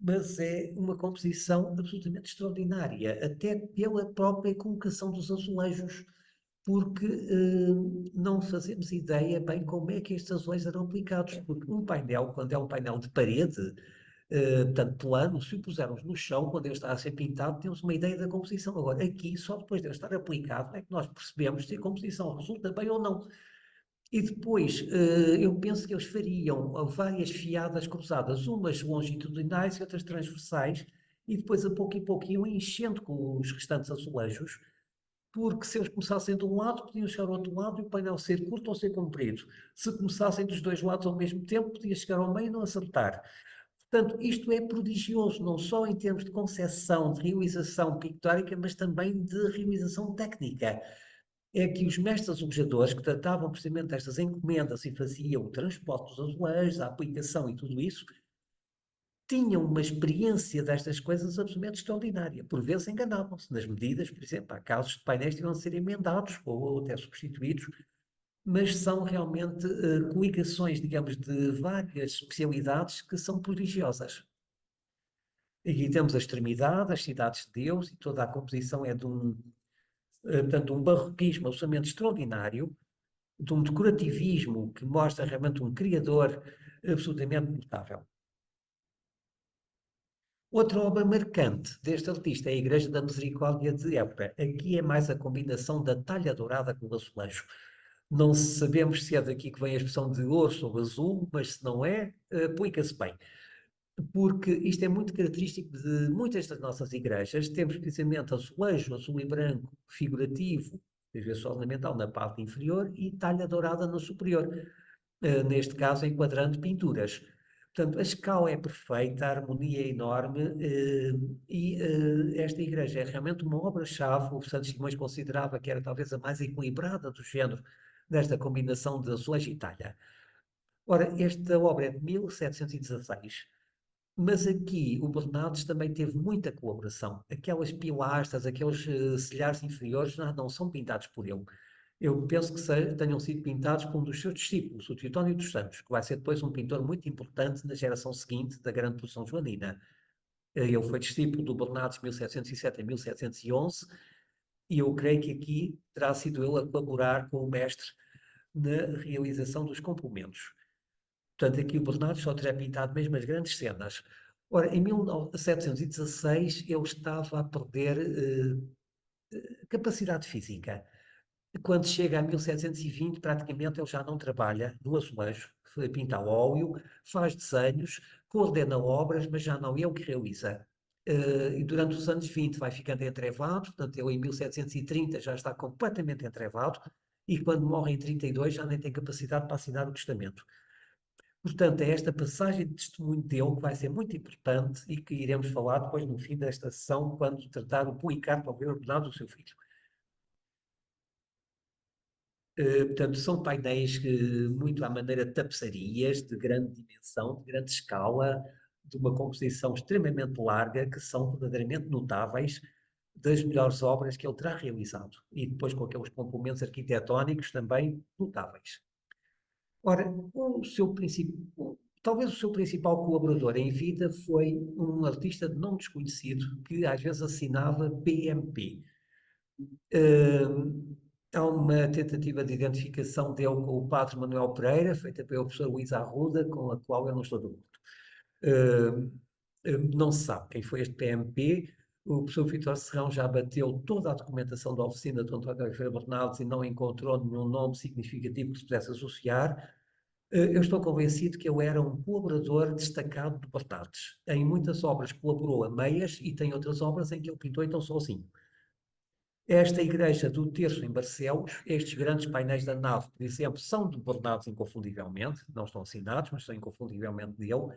mas é uma composição absolutamente extraordinária, até pela própria colocação dos azulejos, porque não fazemos ideia bem como é que estes azulejos eram aplicados, porque um painel, quando é um painel de parede, portanto plano, se o pusermos no chão, quando ele está a ser pintado, temos uma ideia da composição. Agora, aqui, só depois de ele estar aplicado, é que nós percebemos se a composição resulta bem ou não. E depois, eu penso que eles fariam várias fiadas cruzadas, umas longitudinais e outras transversais, e depois a pouco e pouco iam enchendo com os restantes azulejos, porque se eles começassem de um lado, podiam chegar ao outro lado e o painel ser curto ou ser comprido. Se começassem dos dois lados ao mesmo tempo, podia chegar ao meio e não acertar. Portanto, isto é prodigioso, não só em termos de concepção, de realização pictórica, mas também de realização técnica. É que os mestres azulejadores que tratavam precisamente destas encomendas e faziam o transporte dos azulejos, a aplicação e tudo isso, tinham uma experiência destas coisas absolutamente extraordinária. Por vezes enganavam-se nas medidas, por exemplo, há casos de painéis que tinham de ser emendados ou até substituídos, mas são realmente coligações, digamos, de várias especialidades que são prodigiosas. Aqui temos a extremidade, as cidades de Deus, e toda a composição é de portanto, um barroquismo absolutamente extraordinário, de um decorativismo que mostra realmente um criador absolutamente notável. Outra obra marcante deste artista é a Igreja da Misericórdia de Évora. Aqui é mais a combinação da talha dourada com o azulejo. Não sabemos se é daqui que vem a expressão de ouro sobre azul, mas se não é, aplica-se bem. Porque isto é muito característico de muitas das nossas igrejas. Temos precisamente azulejo, azul e branco, figurativo, às vezes só ornamental, na parte inferior e talha dourada no superior. Neste caso, enquadrando pinturas. Portanto, a escala é perfeita, a harmonia é enorme e esta igreja é realmente uma obra-chave. O Santos Simões considerava que era talvez a mais equilibrada do género desta combinação de azulejo e talha. Ora, esta obra é de 1716, mas aqui o Bernardes também teve muita colaboração. Aquelas pilastras, aqueles celhares inferiores não são pintados por ele. Eu penso que tenham sido pintados por um dos seus discípulos, o Teotónio dos Santos, que vai ser depois um pintor muito importante na geração seguinte da Grande Produção Joanina. Ele foi discípulo do Bernardes de 1707 a 1711, e eu creio que aqui terá sido ele a colaborar com o mestre na realização dos complementos. Portanto, aqui o Bernardes só terá pintado mesmo as grandes cenas. Ora, em 1716 ele estava a perder capacidade física. Quando chega a 1720, praticamente ele já não trabalha no azulejo, pinta a óleo, faz desenhos, coordena obras, mas já não é o que realiza. E durante os anos 20 vai ficando entrevado, portanto ele em 1730 já está completamente entrevado, e quando morre em 32 já nem tem capacidade para assinar o testamento. Portanto, é esta passagem de testemunho dele que vai ser muito importante e que iremos falar depois no fim desta sessão, quando tratar o Policarpo ao ver ordenado do seu filho. Portanto, são painéis muito à maneira de tapeçarias, de grande dimensão, de grande escala, de uma composição extremamente larga, que são verdadeiramente notáveis, das melhores obras que ele terá realizado. E depois com aqueles complementos arquitetónicos também notáveis. Ora, talvez o seu principal colaborador em vida foi um artista de nome desconhecido, que às vezes assinava PMP. Há uma tentativa de identificação dele com o padre Manuel Pereira, feita pelo professor Luís Arruda, com a qual eu não estou de acordo. Não se sabe quem foi este PMP. O professor Vítor Serrão já bateu toda a documentação da oficina de António Oliveira Bernardes e não encontrou nenhum nome significativo que se pudesse associar. Eu estou convencido que ele era um colaborador destacado de Bernardes. Em muitas obras colaborou a meias e tem outras obras em que ele pintou então sozinho. Esta igreja do Terço em Barcelos, estes grandes painéis da nave, por exemplo, são de Bernardes inconfundivelmente, não estão assinados, mas são inconfundivelmente dele,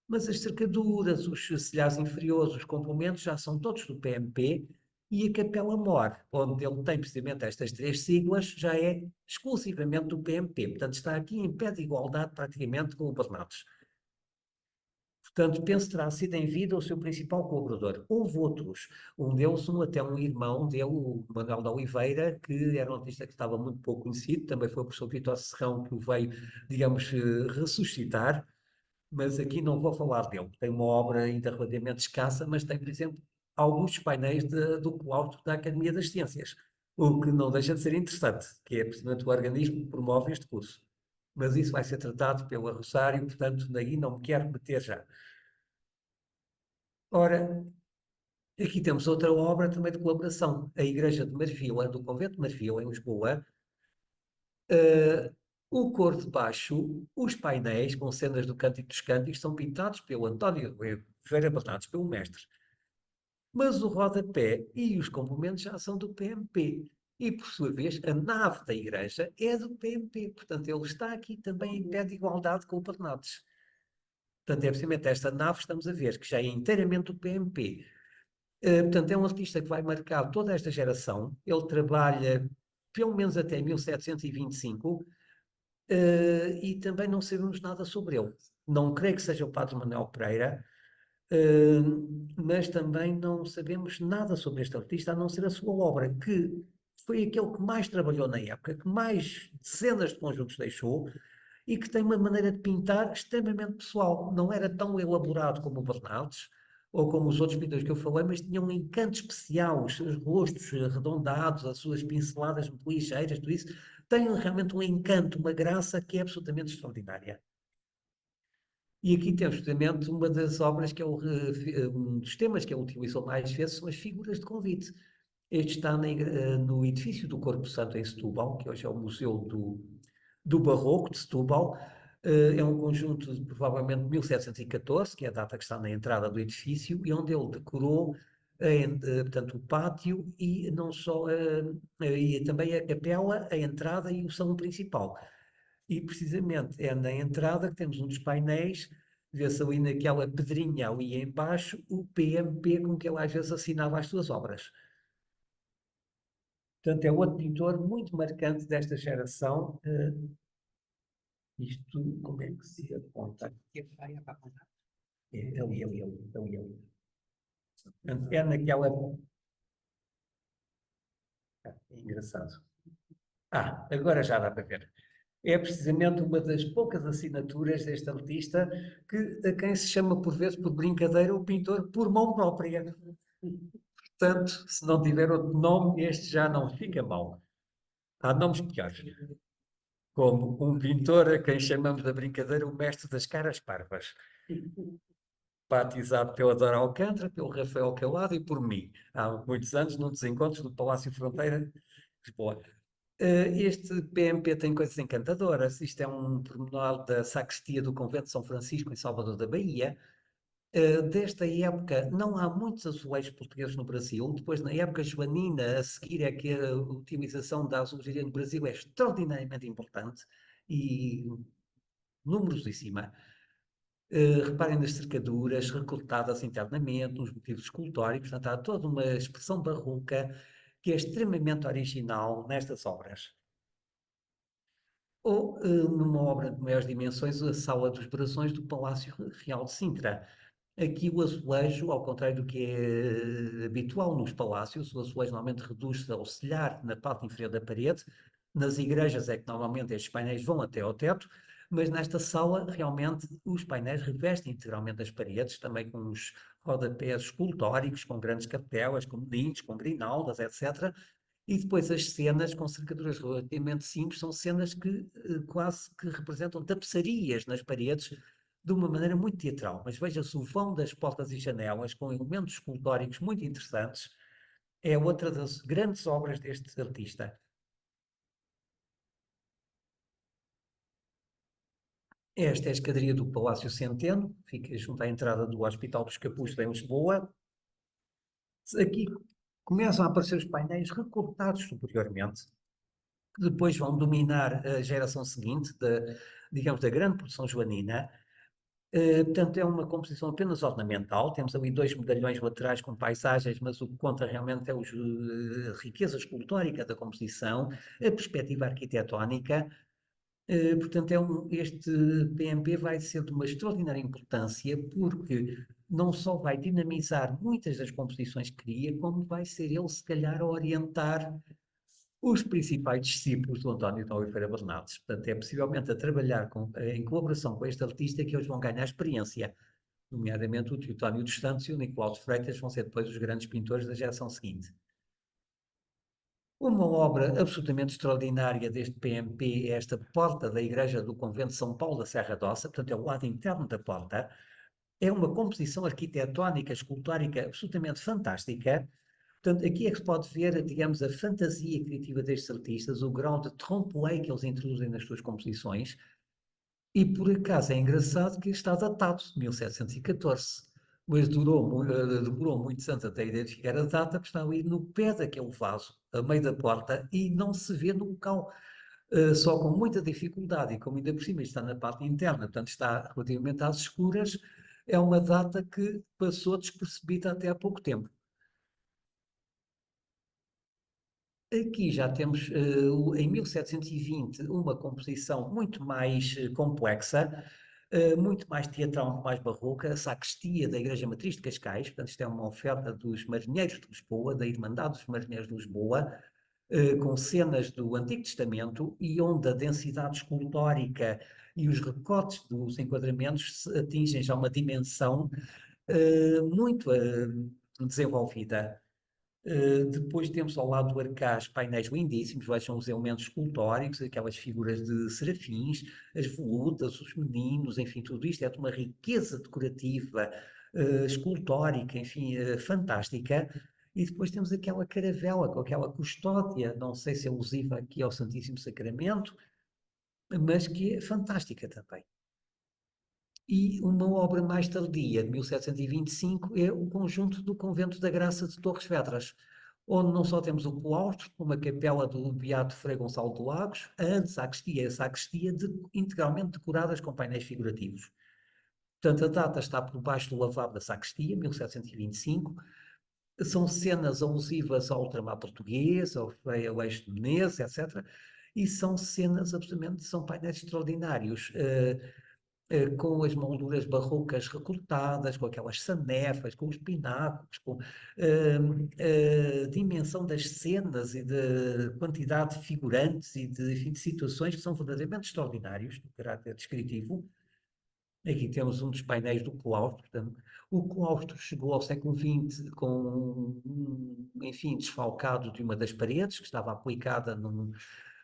mas as cercaduras, os silhares inferiores, os complementos já são todos do PMP, e a Capela Mor, onde ele tem precisamente estas 3 siglas, já é exclusivamente do PMP, portanto está aqui em pé de igualdade praticamente com o Bernardes. Portanto, penso que terá sido em vida o seu principal colaborador. Houve outros, um deles, até um irmão dele, o Manuel da Oliveira, que era um artista que estava muito pouco conhecido, também foi o professor Vítor Serrão que o veio, digamos, ressuscitar, mas aqui não vou falar dele. Tem uma obra ainda relativamente escassa, mas tem, por exemplo, alguns dos painéis do claustro da Academia das Ciências, o que não deixa de ser interessante, que é precisamente o organismo que promove este curso. Mas isso vai ser tratado pela Rosário, portanto, daí não me quero meter já. Ora, aqui temos outra obra também de colaboração, a Igreja de Marvila, do Convento de Marvila, em Lisboa. O cor de baixo, os painéis com cenas do Cântico dos Cânticos são pintados pelo António Ferreira Bernardes, pelo mestre. Mas o rodapé e os complementos já são do PMP. E, por sua vez, a nave da igreja é do PMP. Portanto, ele está aqui também em pé de igualdade com o Bernardes. Portanto, é precisamente esta nave, estamos a ver, que já é inteiramente do PMP. Portanto, é um artista que vai marcar toda esta geração. Ele trabalha pelo menos até 1725 e também não sabemos nada sobre ele. Não creio que seja o padre Manuel Pereira, mas também não sabemos nada sobre este artista, a não ser a sua obra, que foi aquele que mais trabalhou na época, que mais dezenas de conjuntos deixou e que tem uma maneira de pintar extremamente pessoal. Não era tão elaborado como o Bernardes ou como os outros pintores que eu falei, mas tinha um encanto especial, os seus rostos arredondados, as suas pinceladas muito ligeiras, tudo isso, tem realmente um encanto, uma graça que é absolutamente extraordinária. E aqui temos justamente uma das obras que um dos temas que ele utilizou mais vezes são as figuras de convite. Este está no edifício do Corpo Santo em Setúbal, que hoje é o Museu do Barroco de Setúbal. É um conjunto de provavelmente 1714, que é a data que está na entrada do edifício, e onde ele decorou portanto, o pátio e não só e também a capela, a entrada e o salão principal. E precisamente é na entrada que temos um dos painéis, vê-se ali naquela pedrinha ali embaixo, o PMP com que ele às vezes assinava as suas obras. Portanto, é outro pintor muito marcante desta geração. Isto, como é que se aponta? É ali. Portanto, é naquela... É engraçado. Agora já dá para ver. É precisamente uma das poucas assinaturas deste artista a quem se chama por vezes, por brincadeira, o pintor por mão própria. Portanto, se não tiver outro nome, este já não fica mal. Há nomes piores, como um pintor a quem chamamos da brincadeira o mestre das caras parvas. batizado pela Dora Alcântara, pelo Rafael Calado e por mim, há muitos anos, num dos encontros do Palácio Fronteira de Lisboa. Este PMP tem coisas encantadoras. Isto é um pormenor da sacristia do Convento de São Francisco, em Salvador da Bahia. Desta época, não há muitos azulejos portugueses no Brasil. Depois, na época joanina, a seguir é que a utilização da azulejaria no Brasil é extraordinariamente importante e numerosíssima. Reparem nas cercaduras recortadas internamente, nos motivos escultóricos, portanto, há toda uma expressão barroca que é extremamente original nestas obras. Ou, numa obra de maiores dimensões, a Sala dos Brasões do Palácio Real de Sintra. Aqui o azulejo, ao contrário do que é habitual nos palácios, o azulejo normalmente reduz-se ao celhar na parte inferior da parede. Nas igrejas é que normalmente estes painéis vão até ao teto, mas nesta sala realmente os painéis revestem integralmente as paredes, também com os rodapés escultóricos, com grandes capelas, com meninos, com grinaldas, etc. E depois as cenas com cercaduras relativamente simples, são cenas que quase que representam tapeçarias nas paredes, de uma maneira muito teatral, mas veja-se o vão das portas e janelas com elementos escultóricos muito interessantes, é outra das grandes obras deste artista. Esta é a escadaria do Palácio Centeno, fica junto à entrada do Hospital dos Capuchos em Lisboa. Aqui começam a aparecer os painéis recortados superiormente, que depois vão dominar a geração seguinte, digamos, da grande produção joanina. Portanto, é uma composição apenas ornamental. Temos ali 2 medalhões laterais com paisagens, mas o que conta realmente é a riqueza escultórica da composição, a perspectiva arquitetónica. Portanto, este PMP vai ser de uma extraordinária importância, porque não só vai dinamizar muitas das composições que cria, como vai ser ele, se calhar, a orientar os principais discípulos do António de Oliveira Bernardes. Portanto, é possivelmente a trabalhar em colaboração com este artista que eles vão ganhar experiência, nomeadamente o Teotónio dos Santos e o Nicolau de Freitas vão ser depois os grandes pintores da geração seguinte. Uma obra absolutamente extraordinária deste PMP é esta porta da igreja do convento de São Paulo da Serra d'Ossa, portanto é o lado interno da porta. É uma composição arquitetónica, escultórica absolutamente fantástica. Portanto, aqui é que se pode ver, digamos, a fantasia criativa destes artistas, o grau de trompe-l'œil que eles introduzem nas suas composições, e por acaso é engraçado que está datado de 1714, mas demorou muitos anos até identificar a data, que está ali no pé daquele vaso, a meio da porta, e não se vê no local, só com muita dificuldade, e como ainda por cima está na parte interna, portanto está relativamente às escuras, é uma data que passou despercebida até há pouco tempo. Aqui já temos, em 1720, uma composição muito mais complexa, muito mais teatral, muito mais barroca, a sacristia da Igreja Matriz de Cascais. Portanto, isto é uma oferta dos Marinheiros de Lisboa, da Irmandade dos Marinheiros de Lisboa, com cenas do Antigo Testamento, e onde a densidade escultórica e os recortes dos enquadramentos atingem já uma dimensão muito desenvolvida. Depois temos ao lado do arcaz painéis lindíssimos, vejam os elementos escultóricos, aquelas figuras de serafins, as volutas, os meninos, enfim, tudo isto é de uma riqueza decorativa, escultórica, enfim, fantástica. E depois temos aquela caravela com aquela custódia, não sei se é alusiva aqui ao Santíssimo Sacramento, mas que é fantástica também. E uma obra mais tardia, de 1725, é o conjunto do Convento da Graça de Torres Vedras, onde não só temos o claustro, uma capela do Beato Frei Gonçalo de Lagos, a antessacristia e a sacristia integralmente decoradas com painéis figurativos. Portanto, a data está por baixo do lavabo da sacristia, 1725, são cenas alusivas ao ultramar português, ao Frei Aleixo de Menezes, etc., e são cenas absolutamente, são painéis extraordinários, com as molduras barrocas recortadas, com aquelas sanefas, com os pináculos, com a dimensão das cenas e da quantidade de figurantes e de, enfim, de situações que são verdadeiramente extraordinários, de caráter descritivo. Aqui temos um dos painéis do claustro. Portanto, o claustro chegou ao século XX com, enfim, desfalcado de uma das paredes, que estava aplicada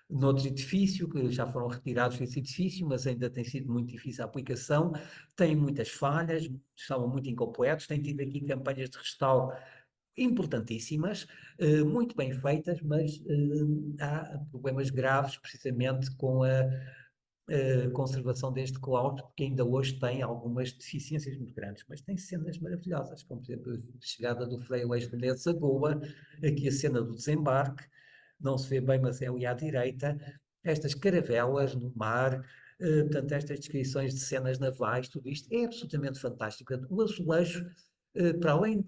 noutro edifício, que já foram retirados desse edifício, mas ainda tem sido muito difícil a aplicação, tem muitas falhas, estavam muito incompletos, tem tido aqui campanhas de restauro importantíssimas, muito bem feitas, mas há problemas graves precisamente com a conservação deste claustro, porque ainda hoje tem algumas deficiências muito grandes, mas tem cenas maravilhosas, como por exemplo a chegada do Frei Leix de Menezes a Goa, aqui a cena do desembarque, não se vê bem, mas é ali à direita, estas caravelas no mar, portanto, estas descrições de cenas navais, tudo isto é absolutamente fantástico. O azulejo, para além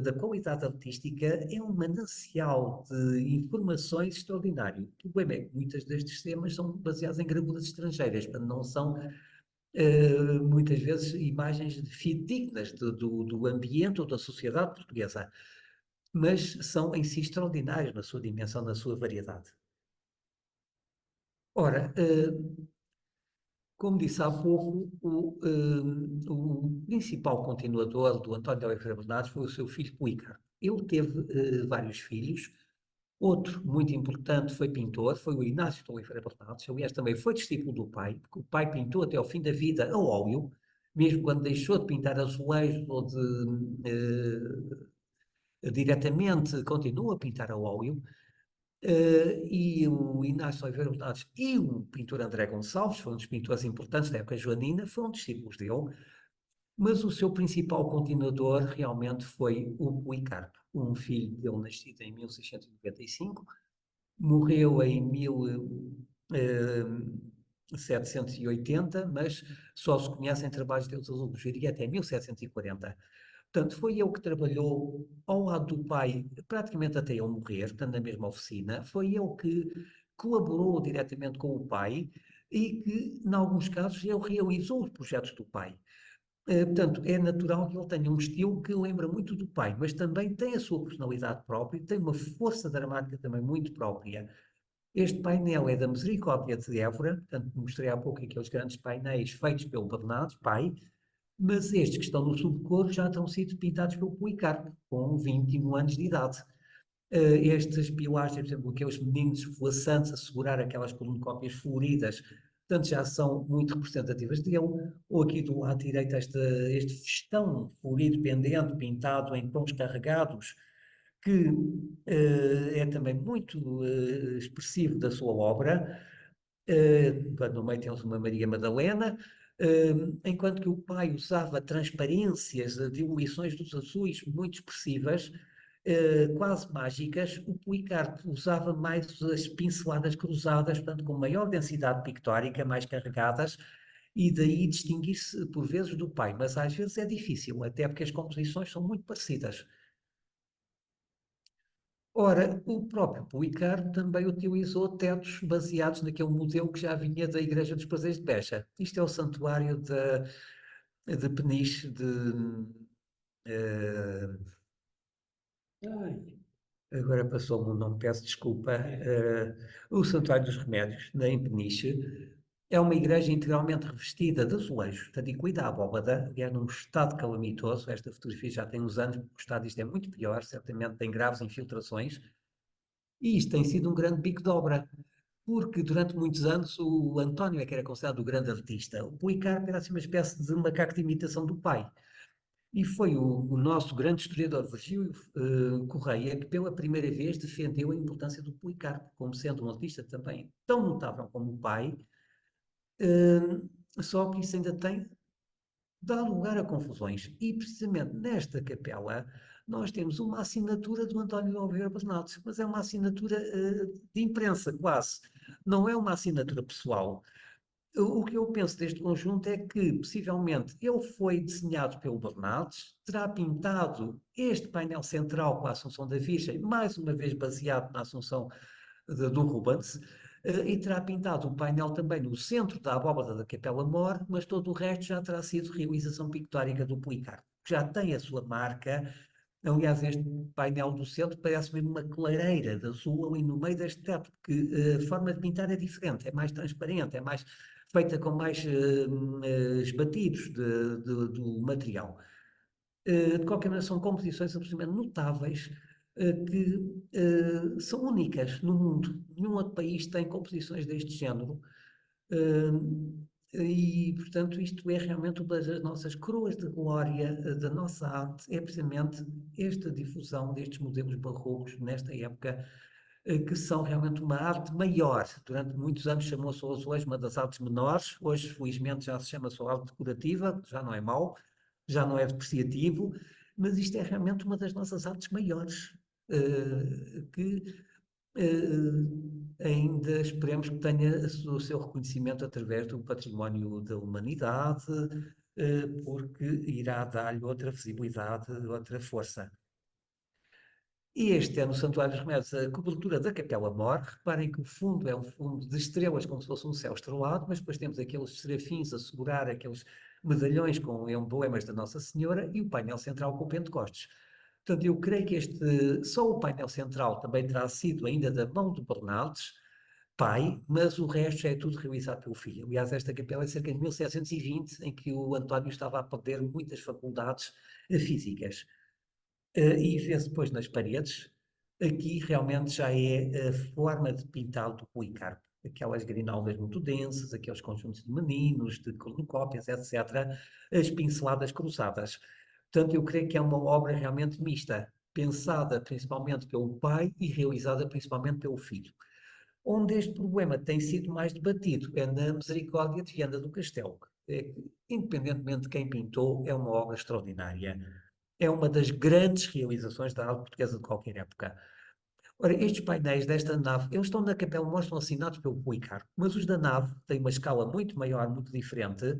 da qualidade artística, é um manancial de informações extraordinário. O problema é que muitas destes temas são baseados em gravuras estrangeiras, portanto, não são muitas vezes imagens fidedignas do ambiente ou da sociedade portuguesa, mas são em si extraordinários na sua dimensão, na sua variedade. Ora, como disse há pouco, o principal continuador do António de Oliveira Bernardes foi o seu filho Policarpo. Ele teve vários filhos. Outro muito importante foi pintor, foi o Inácio de Oliveira Bernardes. Aliás, também foi discípulo do pai, porque o pai pintou até ao fim da vida a óleo, mesmo quando deixou de pintar azulejos ou diretamente, continua a pintar a óleo. E o Inácio Oliveira Bernardes e o pintor André Gonçalves, foram dos pintores importantes da época joanina, foram discípulos dele, mas o seu principal continuador realmente foi o Policarpo, um filho dele nascido em 1695, morreu em 1780, mas só se conhecem trabalhos deles a zoologia até 1740. Portanto, foi ele que trabalhou ao lado do pai praticamente até ele morrer, portanto, na mesma oficina. Foi ele que colaborou diretamente com o pai e que, em alguns casos, ele realizou os projetos do pai. Portanto, é natural que ele tenha um estilo que lembra muito do pai, mas também tem a sua personalidade própria, tem uma força dramática também muito própria. Este painel é da Misericórdia de Évora, portanto, mostrei há pouco aqueles grandes painéis feitos pelo Bernardes, pai, mas estes que estão no subcoro já estão sido pintados pelo Policarpo, com 21 anos de idade. Estas pilastras, por exemplo, aqueles meninos esvoaçantes a segurar aquelas coluncópias floridas, portanto, já são muito representativas dele. Ou aqui do lado direito, este festão florido pendente, pintado em tons carregados, que é também muito expressivo da sua obra. No meio temos uma Maria Madalena, enquanto que o pai usava transparências, diluições dos azuis muito expressivas, quase mágicas, o Policarpo usava mais as pinceladas cruzadas, portanto, com maior densidade pictórica, mais carregadas, e daí distinguir-se por vezes do pai, mas às vezes é difícil, até porque as composições são muito parecidas. Ora, o próprio Policarpo também utilizou tetos baseados naquele modelo que já vinha da Igreja dos Prazeres de Beja. Isto é o santuário de Peniche, agora passou-me o nome, peço desculpa, o Santuário dos Remédios, em Peniche. É uma igreja integralmente revestida de azulejos, portanto, e cuida a abóbada, aliás, num estado calamitoso. Esta fotografia já tem uns anos, o estado disto é muito pior, certamente tem graves infiltrações. E isto tem sido um grande bico de obra, porque durante muitos anos o António é que era considerado o grande artista. O Policarpo era assim uma espécie de macaco de imitação do pai. E foi o nosso grande historiador Virgílio Correia que pela primeira vez defendeu a importância do Policarpo, como sendo um artista também tão notável como o pai, só que isso ainda tem dá lugar a confusões. E precisamente nesta capela nós temos uma assinatura do António de Oliveira Bernardes, mas é uma assinatura de imprensa, quase. Não é uma assinatura pessoal. O que eu penso deste conjunto é que, possivelmente, ele foi desenhado pelo Bernardes, terá pintado este painel central com a Assunção da Virgem, mais uma vez baseado na Assunção do Rubens, e terá pintado um painel também no centro da abóbada da Capela Mor, mas todo o resto já terá sido realização pictórica do Policarpo, que já tem a sua marca. Aliás, este painel do centro parece mesmo uma clareira de azul ali no meio deste teto, porque a forma de pintar é diferente, é mais transparente, é mais feita com mais esbatidos do material. De qualquer maneira, são composições absolutamente notáveis, que são únicas no mundo. Nenhum outro país tem composições deste género. E, portanto, isto é realmente uma das nossas coroas de glória da nossa arte, é precisamente esta difusão destes modelos barrocos nesta época, que são realmente uma arte maior. Durante muitos anos chamou-se o azulejo uma das artes menores, hoje, felizmente, já se chama só arte decorativa, já não é mau, já não é depreciativo, mas isto é realmente uma das nossas artes maiores, que ainda esperemos que tenha o seu reconhecimento através do património da humanidade, porque irá dar-lhe outra visibilidade, outra força. E este é no Santuário dos Remédios a cobertura da Capela Mor. Reparem que o fundo é um fundo de estrelas, como se fosse um céu estrelado, mas depois temos aqueles serafins a segurar aqueles medalhões com emblemas da Nossa Senhora e o painel central com Pentecostes. Portanto, eu creio que só o painel central também terá sido ainda da mão de Bernardes, pai, mas o resto já é tudo realizado pelo filho. Aliás, esta capela é cerca de 1720, em que o António estava a perder muitas faculdades físicas. E vê-se depois nas paredes, aqui realmente já é a forma de pintar do Policarpo. Aquelas grinaldas muito densas, aqueles conjuntos de meninos, de cornucópias, etc., as pinceladas cruzadas. Portanto, eu creio que é uma obra realmente mista, pensada principalmente pelo pai e realizada principalmente pelo filho. Onde este problema tem sido mais debatido é na Misericórdia de Viana do Castelo. Independentemente de quem pintou, é uma obra extraordinária. É uma das grandes realizações da arte portuguesa de qualquer época. Ora, estes painéis desta nave, eles estão na Capela Mor, estão assinados pelo Policarpo, mas os da nave têm uma escala muito maior, muito diferente,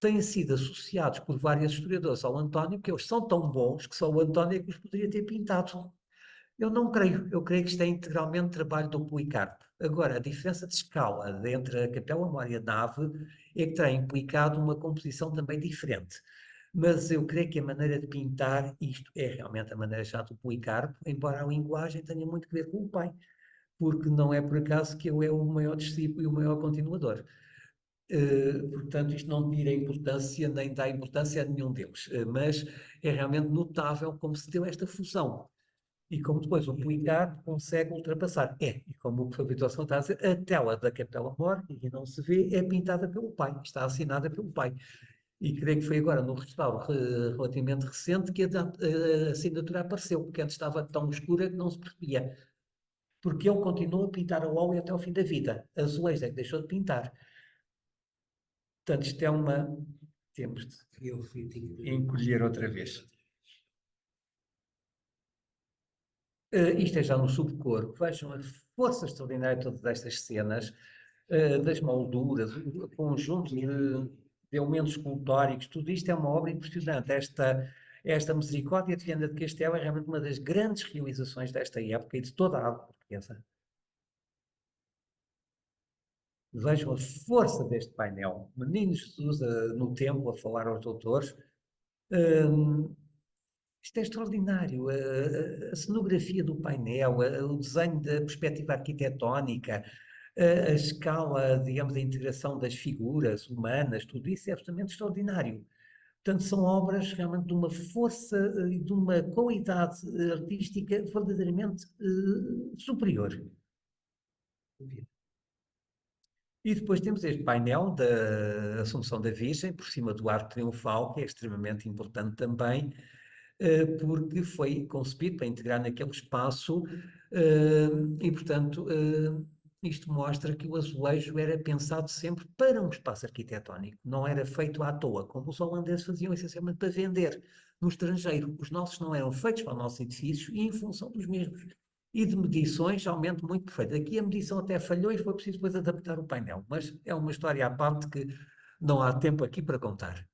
têm sido associados por vários historiadores ao António, que eles são tão bons que só o António é que os poderia ter pintado. Eu não creio, eu creio que isto é integralmente trabalho do Policarpo. Agora, a diferença de escala entre a Capela Mor e a nave é que terá implicado uma composição também diferente. Mas eu creio que a maneira de pintar, isto é realmente a maneira já do Policarpo, embora a linguagem tenha muito que ver com o pai, porque não é por acaso que ele é o maior discípulo e o maior continuador. Portanto, isto não tira importância nem dá importância a nenhum deles, mas é realmente notável como se deu esta fusão. E como depois o Policarpo consegue ultrapassar. E como o professor Vitor Santos está a dizer, a tela da Capela Mor, que não se vê, é pintada pelo pai, está assinada pelo pai. E creio que foi agora no restauro relativamente recente que a assinatura apareceu, porque antes estava tão escura que não se percebia. Porque ele continuou a pintar a óleo até ao fim da vida. Azulejo é que deixou de pintar. Portanto, isto é uma... Temos de encolher outra vez. Isto é já no subcorpo. Vejam a força extraordinária de todas estas cenas, das molduras, o conjunto de elementos escultóricos, tudo isto é uma obra impressionante. Esta Misericórdia de Viana de Castelo é realmente uma das grandes realizações desta época e de toda a arte portuguesa. Vejam a força deste painel. Menino Jesus no templo a falar aos doutores. Isto é extraordinário. A cenografia do painel, o desenho da perspectiva arquitetónica, a escala, digamos, da integração das figuras humanas, tudo isso é absolutamente extraordinário. Portanto, são obras realmente de uma força e de uma qualidade artística verdadeiramente superior. E depois temos este painel da Assunção da Virgem, por cima do arco triunfal, que é extremamente importante também, porque foi concebido para integrar naquele espaço, e, portanto, isto mostra que o azulejo era pensado sempre para um espaço arquitetónico, não era feito à toa, como os holandeses faziam essencialmente para vender no estrangeiro. Os nossos não eram feitos para o nosso edifício e em função dos mesmos. E de medições, realmente muito perfeito. Aqui a medição até falhou e foi preciso depois adaptar o painel, mas é uma história à parte que não há tempo aqui para contar.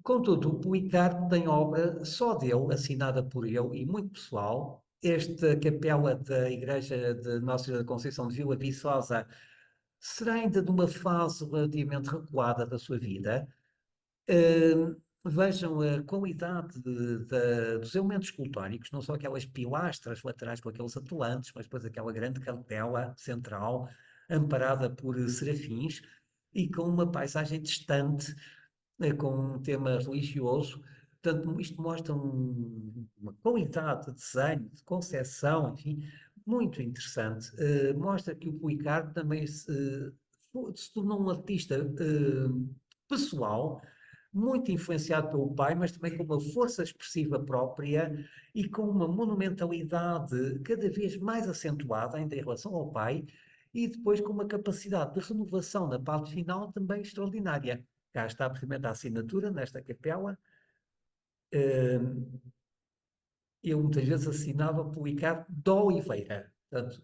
Contudo, o Policarpo tem obra só dele, assinada por ele e muito pessoal. Esta capela da Igreja de Nossa Senhora da Conceição de Vila Viçosa será ainda de uma fase relativamente recuada da sua vida. Vejam a qualidade dos elementos escultóricos, não só aquelas pilastras laterais com aqueles atlantes, mas depois aquela grande cartela central, amparada por serafins, e com uma paisagem distante, com um tema religioso. Portanto, isto mostra uma qualidade de desenho, de concepção, enfim, muito interessante. Mostra que o Policarpo também se tornou um artista pessoal, muito influenciado pelo pai, mas também com uma força expressiva própria e com uma monumentalidade cada vez mais acentuada ainda em relação ao pai, e depois com uma capacidade de renovação na parte final também extraordinária. Cá está precisamente a assinatura nesta capela. Eu muitas vezes assinava Policarpo de Oliveira. Portanto,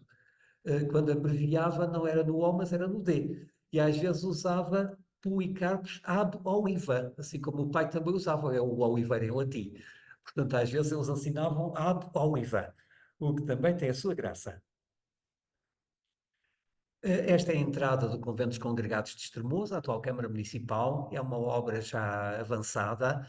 quando abreviava não era no O, mas era no D. E às vezes usava Policarpos ab Oliva, assim como o pai também usava o Oliveira em latim. Portanto, às vezes eles assinavam ab Oliva, o que também tem a sua graça. Esta é a entrada do Convento dos Congregados de Estremoz, a atual Câmara Municipal. É uma obra já avançada.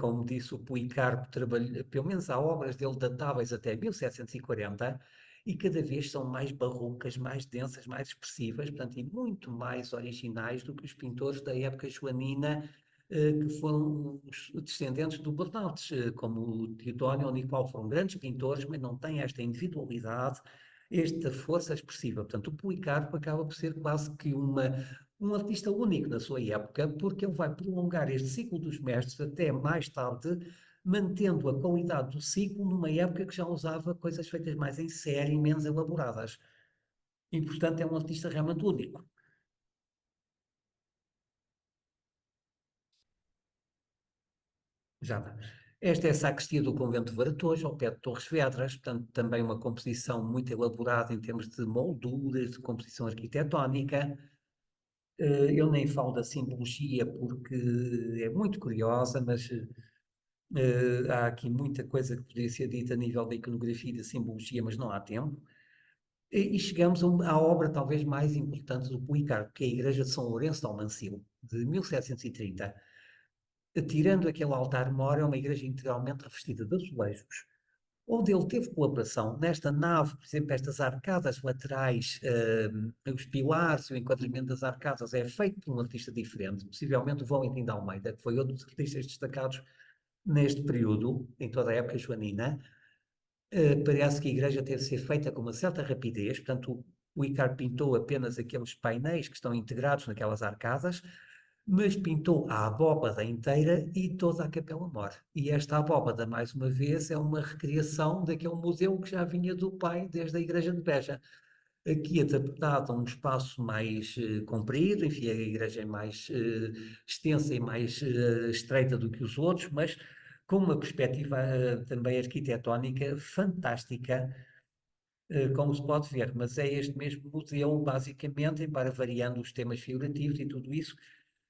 Como disse, o Policarpo trabalhou, pelo menos há obras dele datáveis até 1740, e cada vez são mais barrocas, mais densas, mais expressivas, portanto, e muito mais originais do que os pintores da época joanina, que foram os descendentes do Bernardes, como o Teotónio ou o Nicolau, foram grandes pintores, mas não têm esta individualidade, esta força expressiva. Portanto, o Policarpo acaba por ser quase que um artista único na sua época, porque ele vai prolongar este ciclo dos mestres até mais tarde, mantendo a qualidade do ciclo numa época que já usava coisas feitas mais em série e menos elaboradas. E, portanto, é um artista realmente único. Já dá. Esta é a sacristia do convento de Varatojo, ao pé de Torres Vedras, portanto, também uma composição muito elaborada em termos de molduras, de composição arquitetónica. Eu nem falo da simbologia porque é muito curiosa, mas há aqui muita coisa que poderia ser dita a nível da iconografia e da simbologia, mas não há tempo. E chegamos à obra talvez mais importante do Policarpo, que é a Igreja de São Lourenço de Almancil, de 1730. Tirando aquele altar-mor, é uma igreja integralmente revestida de azulejos, onde ele teve colaboração nesta nave, por exemplo, estas arcadas laterais, os pilares, o enquadramento das arcadas é feito por um artista diferente, possivelmente o Valentim de Almeida, que foi outro dos artistas destacados neste período, em toda a época joanina. Parece que a igreja teve de ser feita com uma certa rapidez, portanto, o Icaro pintou apenas aqueles painéis que estão integrados naquelas arcadas, mas pintou a abóbada inteira e toda a capela-mor. E esta abóbada, mais uma vez, é uma recriação daquele museu que já vinha do pai desde a igreja de Beja. Aqui adaptado a um espaço mais comprido, enfim, a igreja é mais extensa e mais estreita do que os outros, mas com uma perspectiva também arquitetónica fantástica, como se pode ver. Mas é este mesmo museu, basicamente, embora variando os temas figurativos e tudo isso,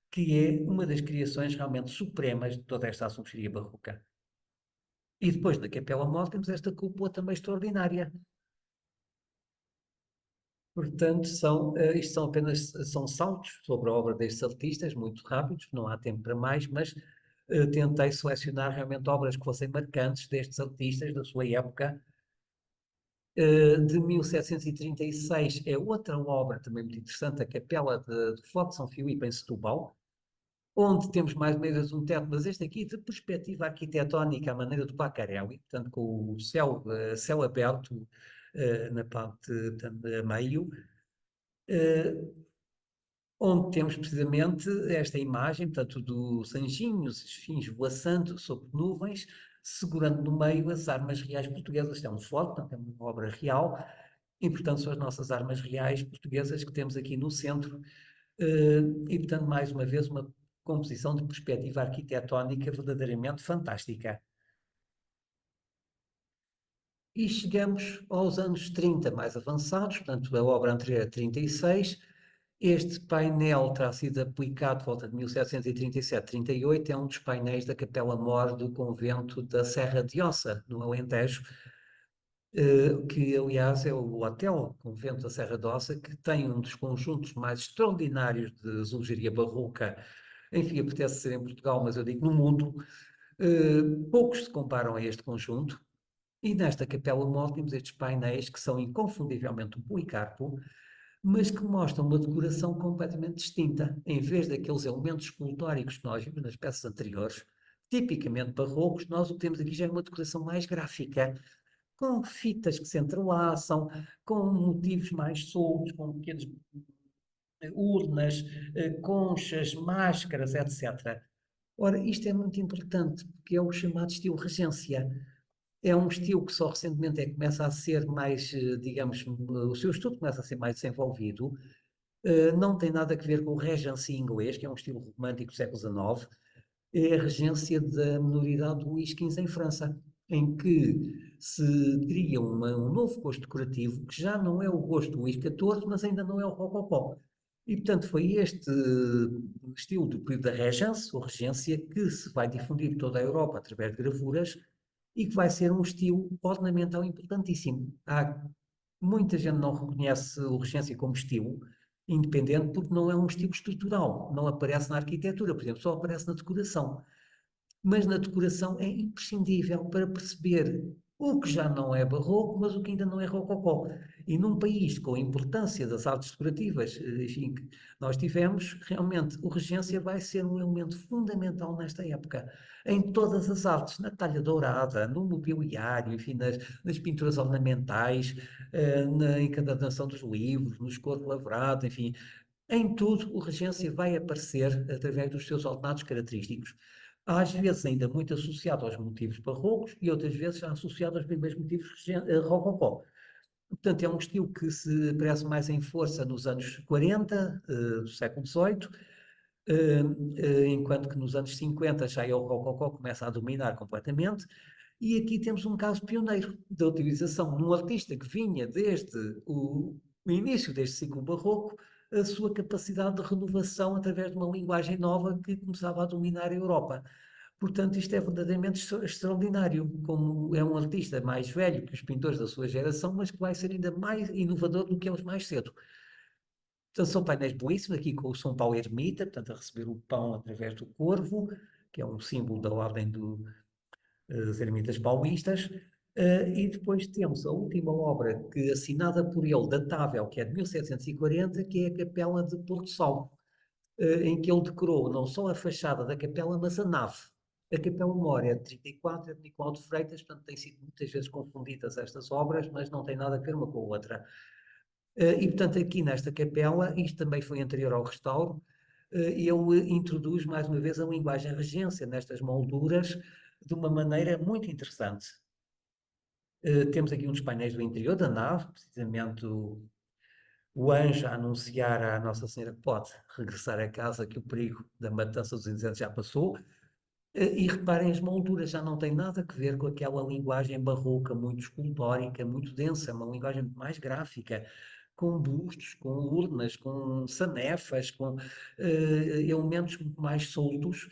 que é uma das criações realmente supremas de toda esta assunções barroca. E depois da Capela Mor temos esta cúpula também extraordinária. Portanto, isto são apenas saltos sobre a obra destes artistas, muito rápidos, não há tempo para mais, mas tentei selecionar realmente obras que fossem marcantes destes artistas da sua época. De 1736 é outra obra também muito interessante, a Capela de Forte São Filipe, em Setúbal, onde temos mais ou menos um teto, mas este aqui de perspectiva arquitetónica à maneira do Pacarelli, portanto com o céu aberto na parte a meio, onde temos precisamente esta imagem, portanto, dos anjinhos, os fins voaçando sobre nuvens, segurando no meio as armas reais portuguesas. Isto é um forte, portanto, é uma obra real, e, portanto, são as nossas armas reais portuguesas que temos aqui no centro, e, portanto, mais uma vez, uma composição de perspectiva arquitetónica verdadeiramente fantástica. E chegamos aos anos 30 mais avançados, portanto, a obra anterior é 36. Este painel terá sido aplicado por volta de 1737-38, é um dos painéis da Capela-Mor do convento da Serra de Ossa, no Alentejo, que aliás é o hotel convento da Serra de Ossa, que tem um dos conjuntos mais extraordinários de azulejaria barroca, enfim, apetece ser em Portugal, mas eu digo no mundo. Poucos se comparam a este conjunto, e nesta Capela-Mor temos estes painéis que são inconfundivelmente o Policarpo, mas que mostram uma decoração completamente distinta. Em vez daqueles elementos escultóricos que nós vimos nas peças anteriores, tipicamente barrocos, nós o que temos aqui já é uma decoração mais gráfica, com fitas que se entrelaçam, com motivos mais soltos, com pequenas urnas, conchas, máscaras, etc. Ora, isto é muito importante, porque é o chamado estilo regência. É um estilo que só recentemente é que começa a ser mais, digamos, o seu estudo começa a ser mais desenvolvido. Não tem nada a ver com o Regency inglês, que é um estilo romântico do século XIX. É a regência da minoridade do Luís XV em França, em que se cria um novo gosto decorativo, que já não é o gosto do Luís XIV, mas ainda não é o rococó. E, portanto, foi este estilo do período da Regência, ou Regência, que se vai difundir por toda a Europa através de gravuras e que vai ser um estilo ornamental importantíssimo. Muita gente não reconhece o Regência como estilo independente porque não é um estilo estrutural, não aparece na arquitetura, por exemplo, só aparece na decoração. Mas na decoração é imprescindível para perceber o que já não é barroco, mas o que ainda não é rococó. E num país com a importância das artes decorativas, enfim, que nós tivemos, realmente o Regência vai ser um elemento fundamental nesta época, em todas as artes, na talha dourada, no mobiliário, enfim, nas pinturas ornamentais, na encadernação dos livros, no escoro lavrado, enfim, em tudo o Regência vai aparecer através dos seus ornatos característicos, às vezes ainda muito associado aos motivos barrocos e outras vezes já associado aos primeiros motivos rococó. Portanto, é um estilo que se aparece mais em força nos anos 40 do século XVIII, enquanto que nos anos 50 já é o rococó que começa a dominar completamente. E aqui temos um caso pioneiro da utilização num artista que vinha desde o início deste ciclo barroco, a sua capacidade de renovação através de uma linguagem nova que começava a dominar a Europa. Portanto, isto é verdadeiramente extraordinário, como é um artista mais velho que os pintores da sua geração, mas que vai ser ainda mais inovador do que eles mais cedo. Então, são painéis belíssimos, aqui com o São Paulo Ermita, portanto, a receber o pão através do corvo, que é um símbolo da ordem dos ermitas paulistas. E depois temos a última obra que assinada por ele, datável, que é de 1740, que é a Capela de Porto Salvo, em que ele decorou não só a fachada da capela, mas a nave. A Capela Mor é de 34, é de Nicolau de Freitas, portanto têm sido muitas vezes confundidas estas obras, mas não tem nada a ver uma com a outra. E portanto aqui nesta capela, isto também foi anterior ao restauro, ele introduz mais uma vez a linguagem regência nestas molduras de uma maneira muito interessante. Temos aqui um dos painéis do interior da nave, precisamente o anjo a anunciar à Nossa Senhora que pode regressar a casa, que o perigo da matança dos inocentes já passou. E reparem, as molduras já não têm nada a ver com aquela linguagem barroca, muito escultórica, muito densa, uma linguagem mais gráfica, com bustos, com urnas, com sanefas, com elementos mais soltos,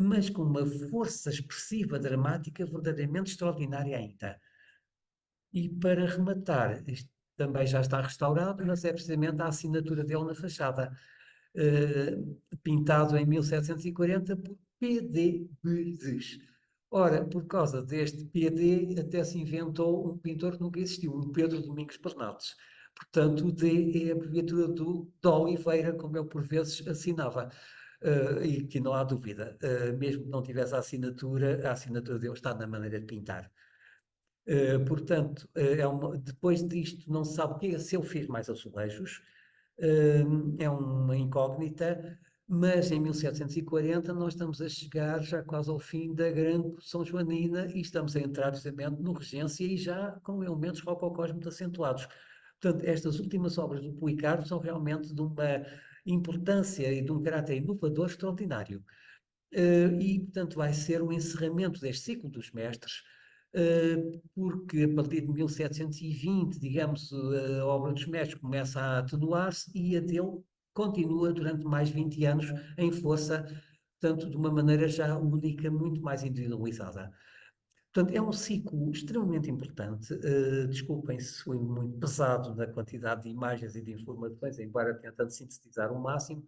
mas com uma força expressiva, dramática, verdadeiramente extraordinária ainda. E para rematar, isto também já está restaurado, mas é precisamente a assinatura dele na fachada, pintado em 1740 por P.D. Bezes. Ora, por causa deste P.D., até se inventou um pintor que nunca existiu, um Pedro Domingos Bernardes. Portanto, o D é a abreviatura do de Oliveira, como eu por vezes assinava. E que não há dúvida, mesmo que não tivesse a assinatura dele está na maneira de pintar. Portanto, depois disto não se sabe o que é, se ele fez mais azulejos, é uma incógnita, mas em 1740 nós estamos a chegar já quase ao fim da grande produção joanina e estamos a entrar precisamente no Regência e já com elementos rococós muito acentuados. Portanto, estas últimas obras do Policarpo são realmente de uma importância e de um caráter inovador extraordinário. E, portanto, vai ser o encerramento deste ciclo dos mestres, porque a partir de 1720, digamos, a obra dos mestres começa a atenuar-se e a dele continua durante mais 20 anos em força, portanto, de uma maneira já única, muito mais individualizada. Portanto, é um ciclo extremamente importante. Desculpem se fui muito pesado na quantidade de imagens e de informações, embora tentando sintetizar o máximo,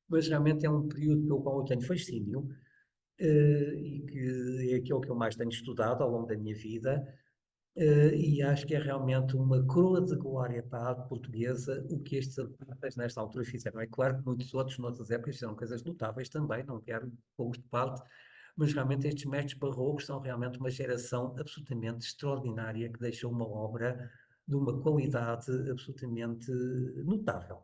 mas realmente é um período pelo qual eu tenho fascínio, e que é aquilo que eu mais tenho estudado ao longo da minha vida, e acho que é realmente uma coroa de glória para a arte portuguesa o que estes artistas nesta altura fizeram. É claro que muitos outros, noutras épocas, fizeram coisas notáveis também, não quero pô-los de parte, mas realmente estes mestres barrocos são realmente uma geração absolutamente extraordinária que deixou uma obra de uma qualidade absolutamente notável.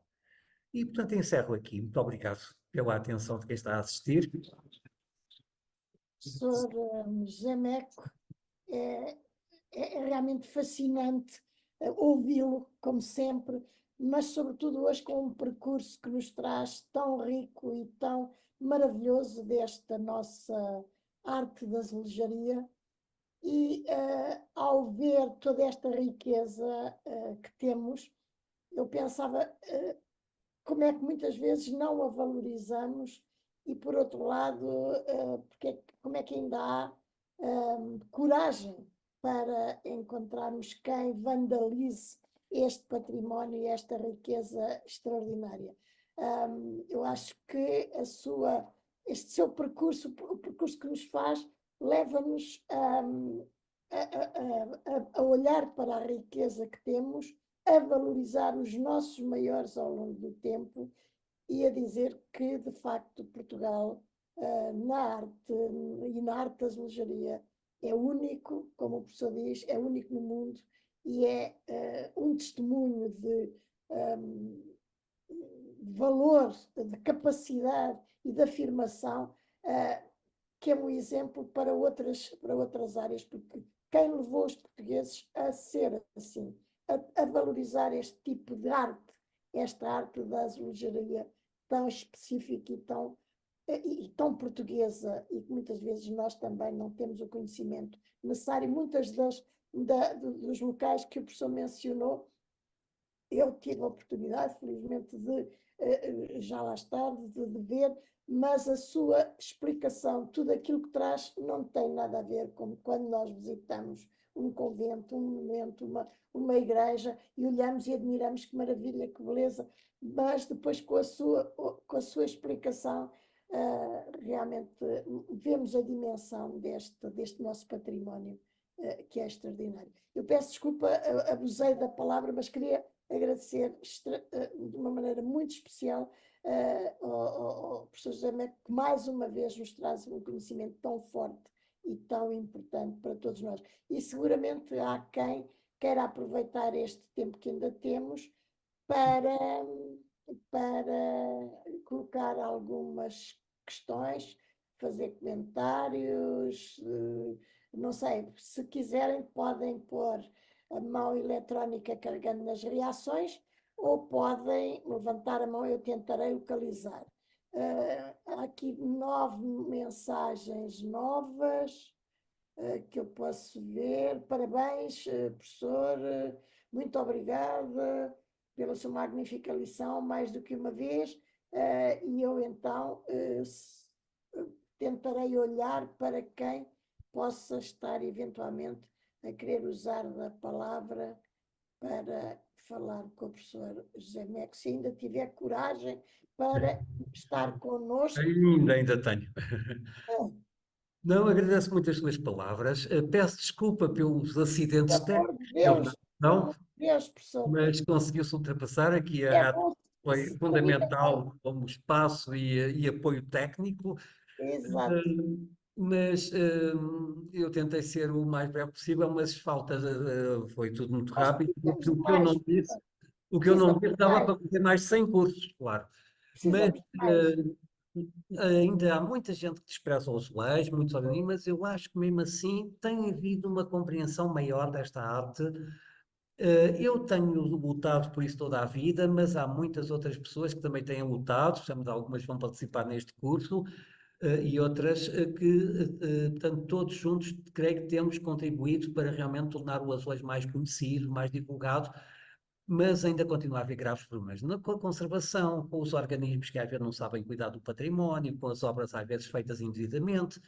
E, portanto, encerro aqui. Muito obrigado pela atenção de quem está a assistir. Professor José Meco, é, é realmente fascinante ouvi-lo, como sempre, mas sobretudo hoje com um percurso que nos traz tão rico e tão maravilhoso desta nossa arte da azulejaria. E ao ver toda esta riqueza que temos, eu pensava como é que muitas vezes não a valorizamos e, por outro lado, como é que ainda há coragem para encontrarmos quem vandalize este património e esta riqueza extraordinária. Eu acho que este seu percurso, o percurso que nos faz, leva-nos a olhar para a riqueza que temos, a valorizar os nossos maiores ao longo do tempo e a dizer que, de facto, Portugal, na arte e na arte da azulejaria, é único, como o professor diz, é único no mundo e é um testemunho de valor, de capacidade e de afirmação, que é um exemplo para outras áreas, porque quem levou os portugueses a ser assim, a valorizar este tipo de arte, esta arte da azulejaria tão específica e tão portuguesa, e que muitas vezes nós também não temos o conhecimento necessário. Muitas dos locais que o professor mencionou, eu tive a oportunidade, felizmente, já lá estar, de ver, mas a sua explicação, tudo aquilo que traz, não tem nada a ver com quando nós visitamos um convento, um monumento, uma igreja, e olhamos e admiramos que maravilha, que beleza, mas depois com a sua explicação, realmente vemos a dimensão deste nosso património, que é extraordinário. Eu peço desculpa, abusei da palavra, mas queria agradecer de uma maneira muito especial ao professor José Meco, que mais uma vez nos traz um conhecimento tão forte e tão importante para todos nós. E seguramente há quem queira aproveitar este tempo que ainda temos para, para colocar algumas questões, fazer comentários, não sei, se quiserem podem pôr a mão eletrónica carregando nas reações ou podem levantar a mão, eu tentarei localizar. Há aqui 9 mensagens novas que eu posso ver. Parabéns, professor, muito obrigada pela sua magnífica lição, mais do que uma vez, e eu então tentarei olhar para quem possa estar eventualmente a querer usar da palavra para falar com o professor José Meco, se ainda tiver coragem para estar connosco. Ainda tenho. Não, agradeço muito as suas palavras. Peço desculpa pelos acidentes Pelo amor técnicos de que houve Deus, na pelo amor questão, de Deus, professor. mas conseguiu-se ultrapassar. Aqui É a bom foi fundamental como espaço e apoio técnico. Exato. Mas eu tentei ser o mais breve possível, mas falta, foi tudo muito Nós rápido. precisamos de O que eu mais, não disse, o que eu não precisamos disse de dava mais, para fazer mais 100 cursos, claro. Mas precisamos de mais. ainda há muita gente que despreza os leis, muitos organismos, mas eu acho que mesmo assim tem havido uma compreensão maior desta arte. Eu tenho lutado por isso toda a vida, mas há muitas outras pessoas que também têm lutado, estamos algumas vão participar neste curso, e outras portanto, todos juntos, creio que temos contribuído para realmente tornar o azulejo mais conhecido, mais divulgado, mas ainda continua a haver graves problemas com a conservação, com os organismos que às vezes não sabem cuidar do património, com as obras às vezes feitas indevidamente,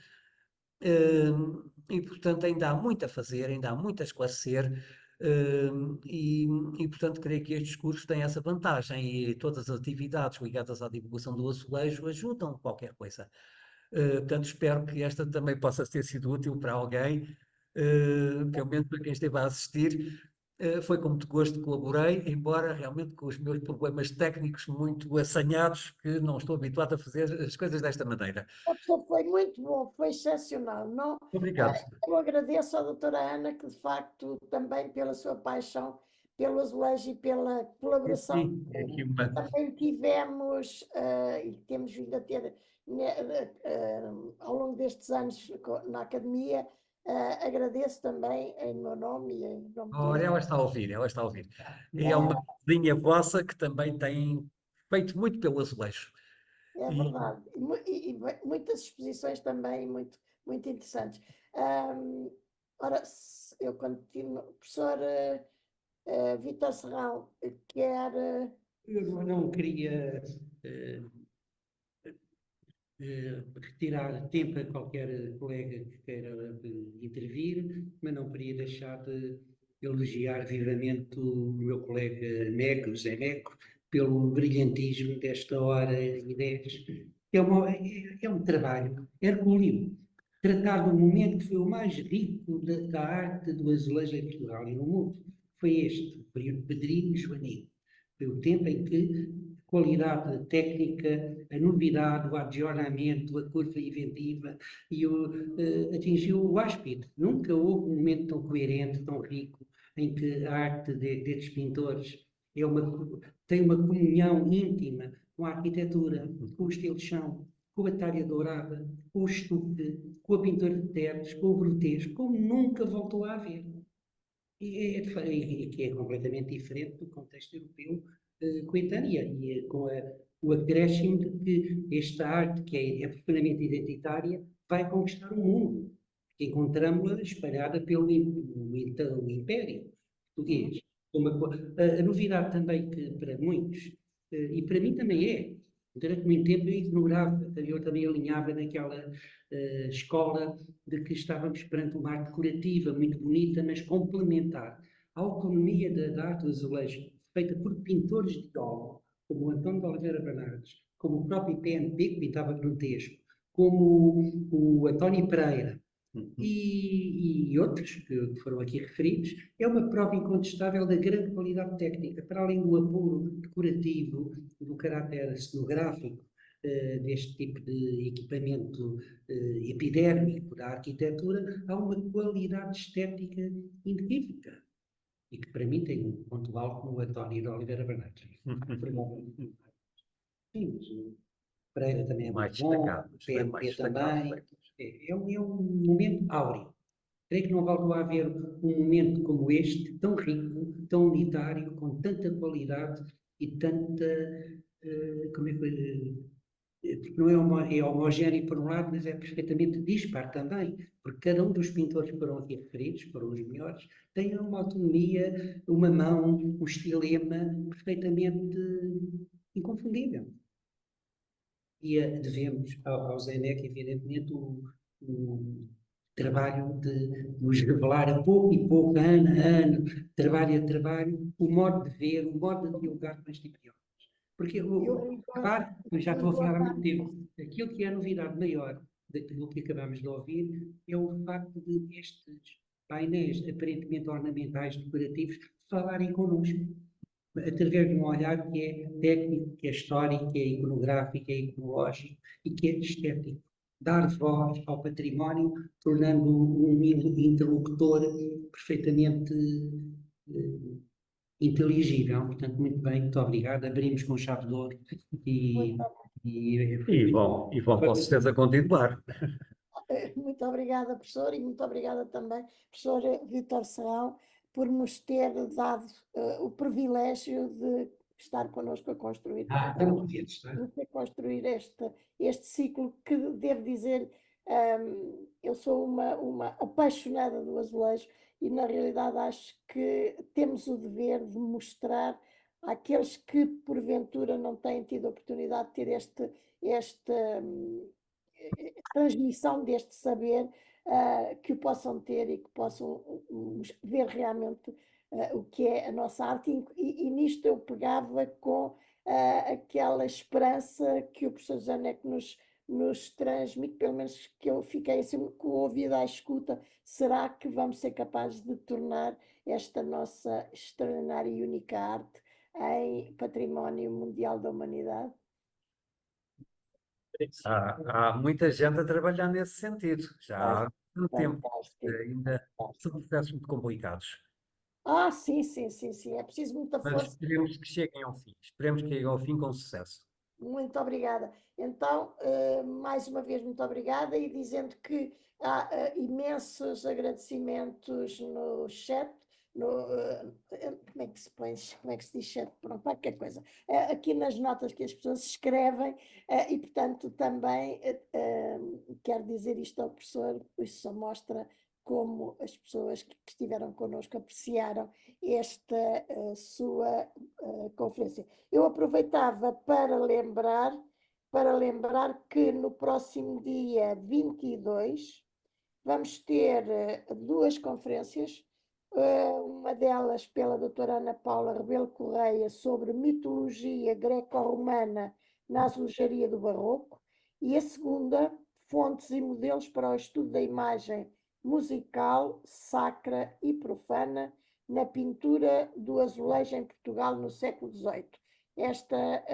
e portanto ainda há muito a fazer, ainda há muito a esclarecer, e portanto creio que estes cursos têm essa vantagem e todas as atividades ligadas à divulgação do azulejo ajudam qualquer coisa. Portanto, espero que esta também possa ter sido útil para alguém, pelo menos para quem esteve a assistir, foi com muito gosto que colaborei, embora realmente com os meus problemas técnicos muito assanhados, que não estou habituado a fazer as coisas desta maneira. A pessoa foi muito bom, foi excepcional. Não, Obrigado. eu agradeço à doutora Ana, que de facto também pela sua paixão pelo azulejo e pela colaboração Sim, é aqui que uma. também tivemos e que temos vindo a ter ao longo destes anos na academia. Agradeço também em meu nome e em nome de Ora, todos. ela está a ouvir, ela está a ouvir. E é uma vizinha vossa que também tem feito muito pelo azulejo. É E, verdade. Muitas exposições também muito, muito interessantes. Ahm, ora, eu continuo. Professor Vítor Serrão, quer. Eu não queria eh, retirar tempo a qualquer colega que queira intervir, mas não queria deixar de elogiar vivamente o meu colega Neco, Zé Neco, pelo brilhantismo desta hora e 10. É um trabalho hercúleo. Tratar de um momento que foi o mais rico da arte do azulejo em Portugal e no mundo. Foi este, o período Pedrinho e Joanino. Foi o tempo em que a qualidade técnica, a novidade, o adjornamento, a curva inventiva atingiu o áspide. Nunca houve um momento tão coerente, tão rico, em que a arte destes pintores tem uma comunhão íntima com a arquitetura, com o estilo de chão, com a talha dourada, com o estuque, com a pintura de tetos, com o grotesco, como nunca voltou a haver. Que é completamente diferente do contexto europeu coetâneo, e o acréscimo de que esta arte, que é profundamente identitária, vai conquistar o mundo. Encontramos-la espalhada pelo então, Império Português. A novidade também que para muitos, e para mim também é, durante muito tempo eu ignorava, eu também alinhava naquela escola de que estávamos perante uma arte decorativa muito bonita, mas complementar. A autonomia da arte do azulejo, feita por pintores de óleo, como o António de Oliveira Bernardes, como o próprio PNP, que pintava grotesco, como o António Pereira, e outros que foram aqui referidos, é uma prova incontestável da grande qualidade técnica, para além do apuro decorativo, do caráter cenográfico, deste tipo de equipamento epidérmico da arquitetura, há uma qualidade estética inequívoca e que para mim tem um ponto alto no António de Oliveira Bernardes. Sim, mas o Pereira também é mais muito bom, destacado, o PNP mais destacado. também. É um momento áureo. Creio que não voltou a haver um momento como este, tão rico, tão unitário, com tanta qualidade e tanta. Como é que. Porque não é homogéneo por um lado, mas é perfeitamente dispar também, porque cada um dos pintores que foram aqui referidos, foram os melhores, tem uma autonomia, uma mão, um estilema perfeitamente inconfundível. E devemos ao Zé-Neck, evidentemente, o trabalho de nos revelar a pouco e pouco, ano a ano, trabalho a trabalho, o modo de ver, o modo de dialogar com este tipo de obras. Porque, repare, eu já estou a falar há muito tempo, aquilo que é a novidade maior daquilo que acabamos de ouvir é o facto de estes painéis aparentemente ornamentais, decorativos, falarem connosco através de um olhar que é técnico, que é histórico, que é iconográfico, que é iconológico e que é estético. Dar voz ao património, tornando-o um interlocutor perfeitamente inteligível. Portanto, muito bem, muito obrigado. Abrimos com chave de ouro e, E vão com certeza continuar. Muito obrigada, professor, e muito obrigada também, professor Vítor Serrão, por nos ter dado o privilégio de estar connosco a construir, este ciclo que, devo dizer, eu sou uma apaixonada do azulejo e, na realidade, acho que temos o dever de mostrar àqueles que, porventura, não têm tido a oportunidade de ter este transmissão deste saber, que o possam ter e que possam ver realmente o que é a nossa arte. E nisto eu pegava com aquela esperança que o professor Janeco nos nos transmite, pelo menos que eu fiquei assim com o ouvido à escuta, será que vamos ser capazes de tornar esta nossa extraordinária e única arte em património mundial da humanidade? Há muita gente a trabalhar nesse sentido, já há muito tempo, Fantástico, ainda são fantástico. processos muito complicados, Ah, sim, sim, sim, sim, é preciso muita mas força. esperemos que cheguem ao fim, esperemos que cheguem ao fim com sucesso. Muito obrigada. Então, mais uma vez, muito obrigada, e dizendo que há imensos agradecimentos no chat, como é que se põe, como é que se diz chat? Pronto, qualquer coisa. Aqui nas notas que as pessoas escrevem, e portanto também quero dizer isto ao professor, isso só mostra como as pessoas que estiveram connosco apreciaram esta sua conferência. Eu aproveitava para lembrar que no próximo dia 22 vamos ter duas conferências, uma delas pela doutora Ana Paula Rebelo Correia sobre mitologia greco-romana na azulejaria do Barroco, e a segunda, fontes e modelos para o estudo da imagem musical, sacra e profana na pintura do azulejo em Portugal no século XVIII. Esta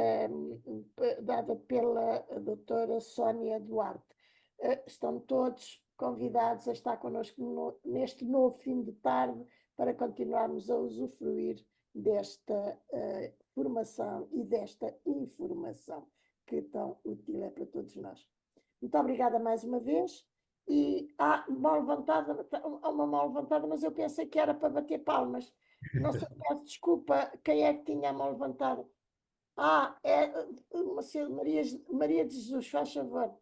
dada pela doutora Sónia Duarte. Estão todos convidados a estar connosco neste novo fim de tarde para continuarmos a usufruir desta formação e desta informação que tão útil é para todos nós. Muito obrigada mais uma vez. E há uma mão levantada, mas eu pensei que era para bater palmas. Não sei, peço desculpa, quem é que tinha a mão levantada? É uma senhora Maria de Jesus, faz favor.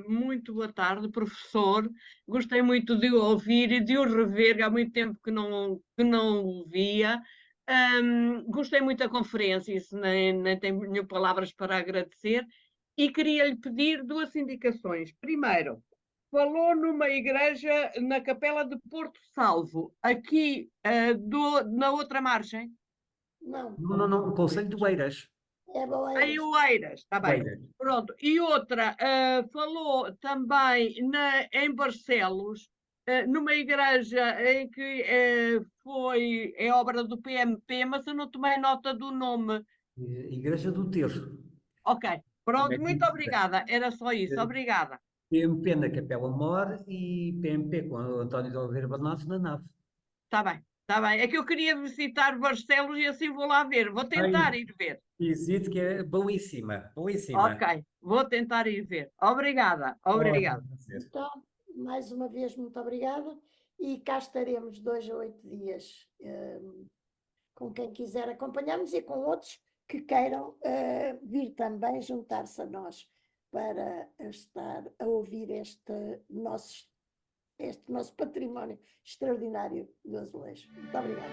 Muito boa tarde, professor. Gostei muito de o ouvir e de o rever, que há muito tempo que não o via. Gostei muito da conferência, isso nem tenho palavras para agradecer. E queria lhe pedir duas indicações. Primeiro, falou numa igreja na Capela de Porto Salvo, aqui na outra margem. Não, Não, não, não, o Conselho de Oeiras. é Em Boeiras. Oeiras, está bem. Oeiras. Pronto. E outra, falou também em Barcelos, numa igreja em que é obra do PMP, mas eu não tomei nota do nome. Igreja do Terço. Ok, Também pronto, muito conhecida. obrigada. Era só isso, obrigada. PMP na Capela Mor e PMP com o António de Oliveira Bernardes na nave. Está bem, está bem. É que eu queria visitar Barcelos e assim vou lá ver. Vou tentar Ai, ir ver. visite que é belíssima, Ok, belíssima. vou tentar ir ver. Obrigada, Pode obrigada. acontecer. Então, mais uma vez, muito obrigada. E cá estaremos 2 a 8 dias com quem quiser acompanhar-nos e com outros que queiram vir também juntar-se a nós para estar a ouvir este nosso património extraordinário do azulejo. Muito obrigada.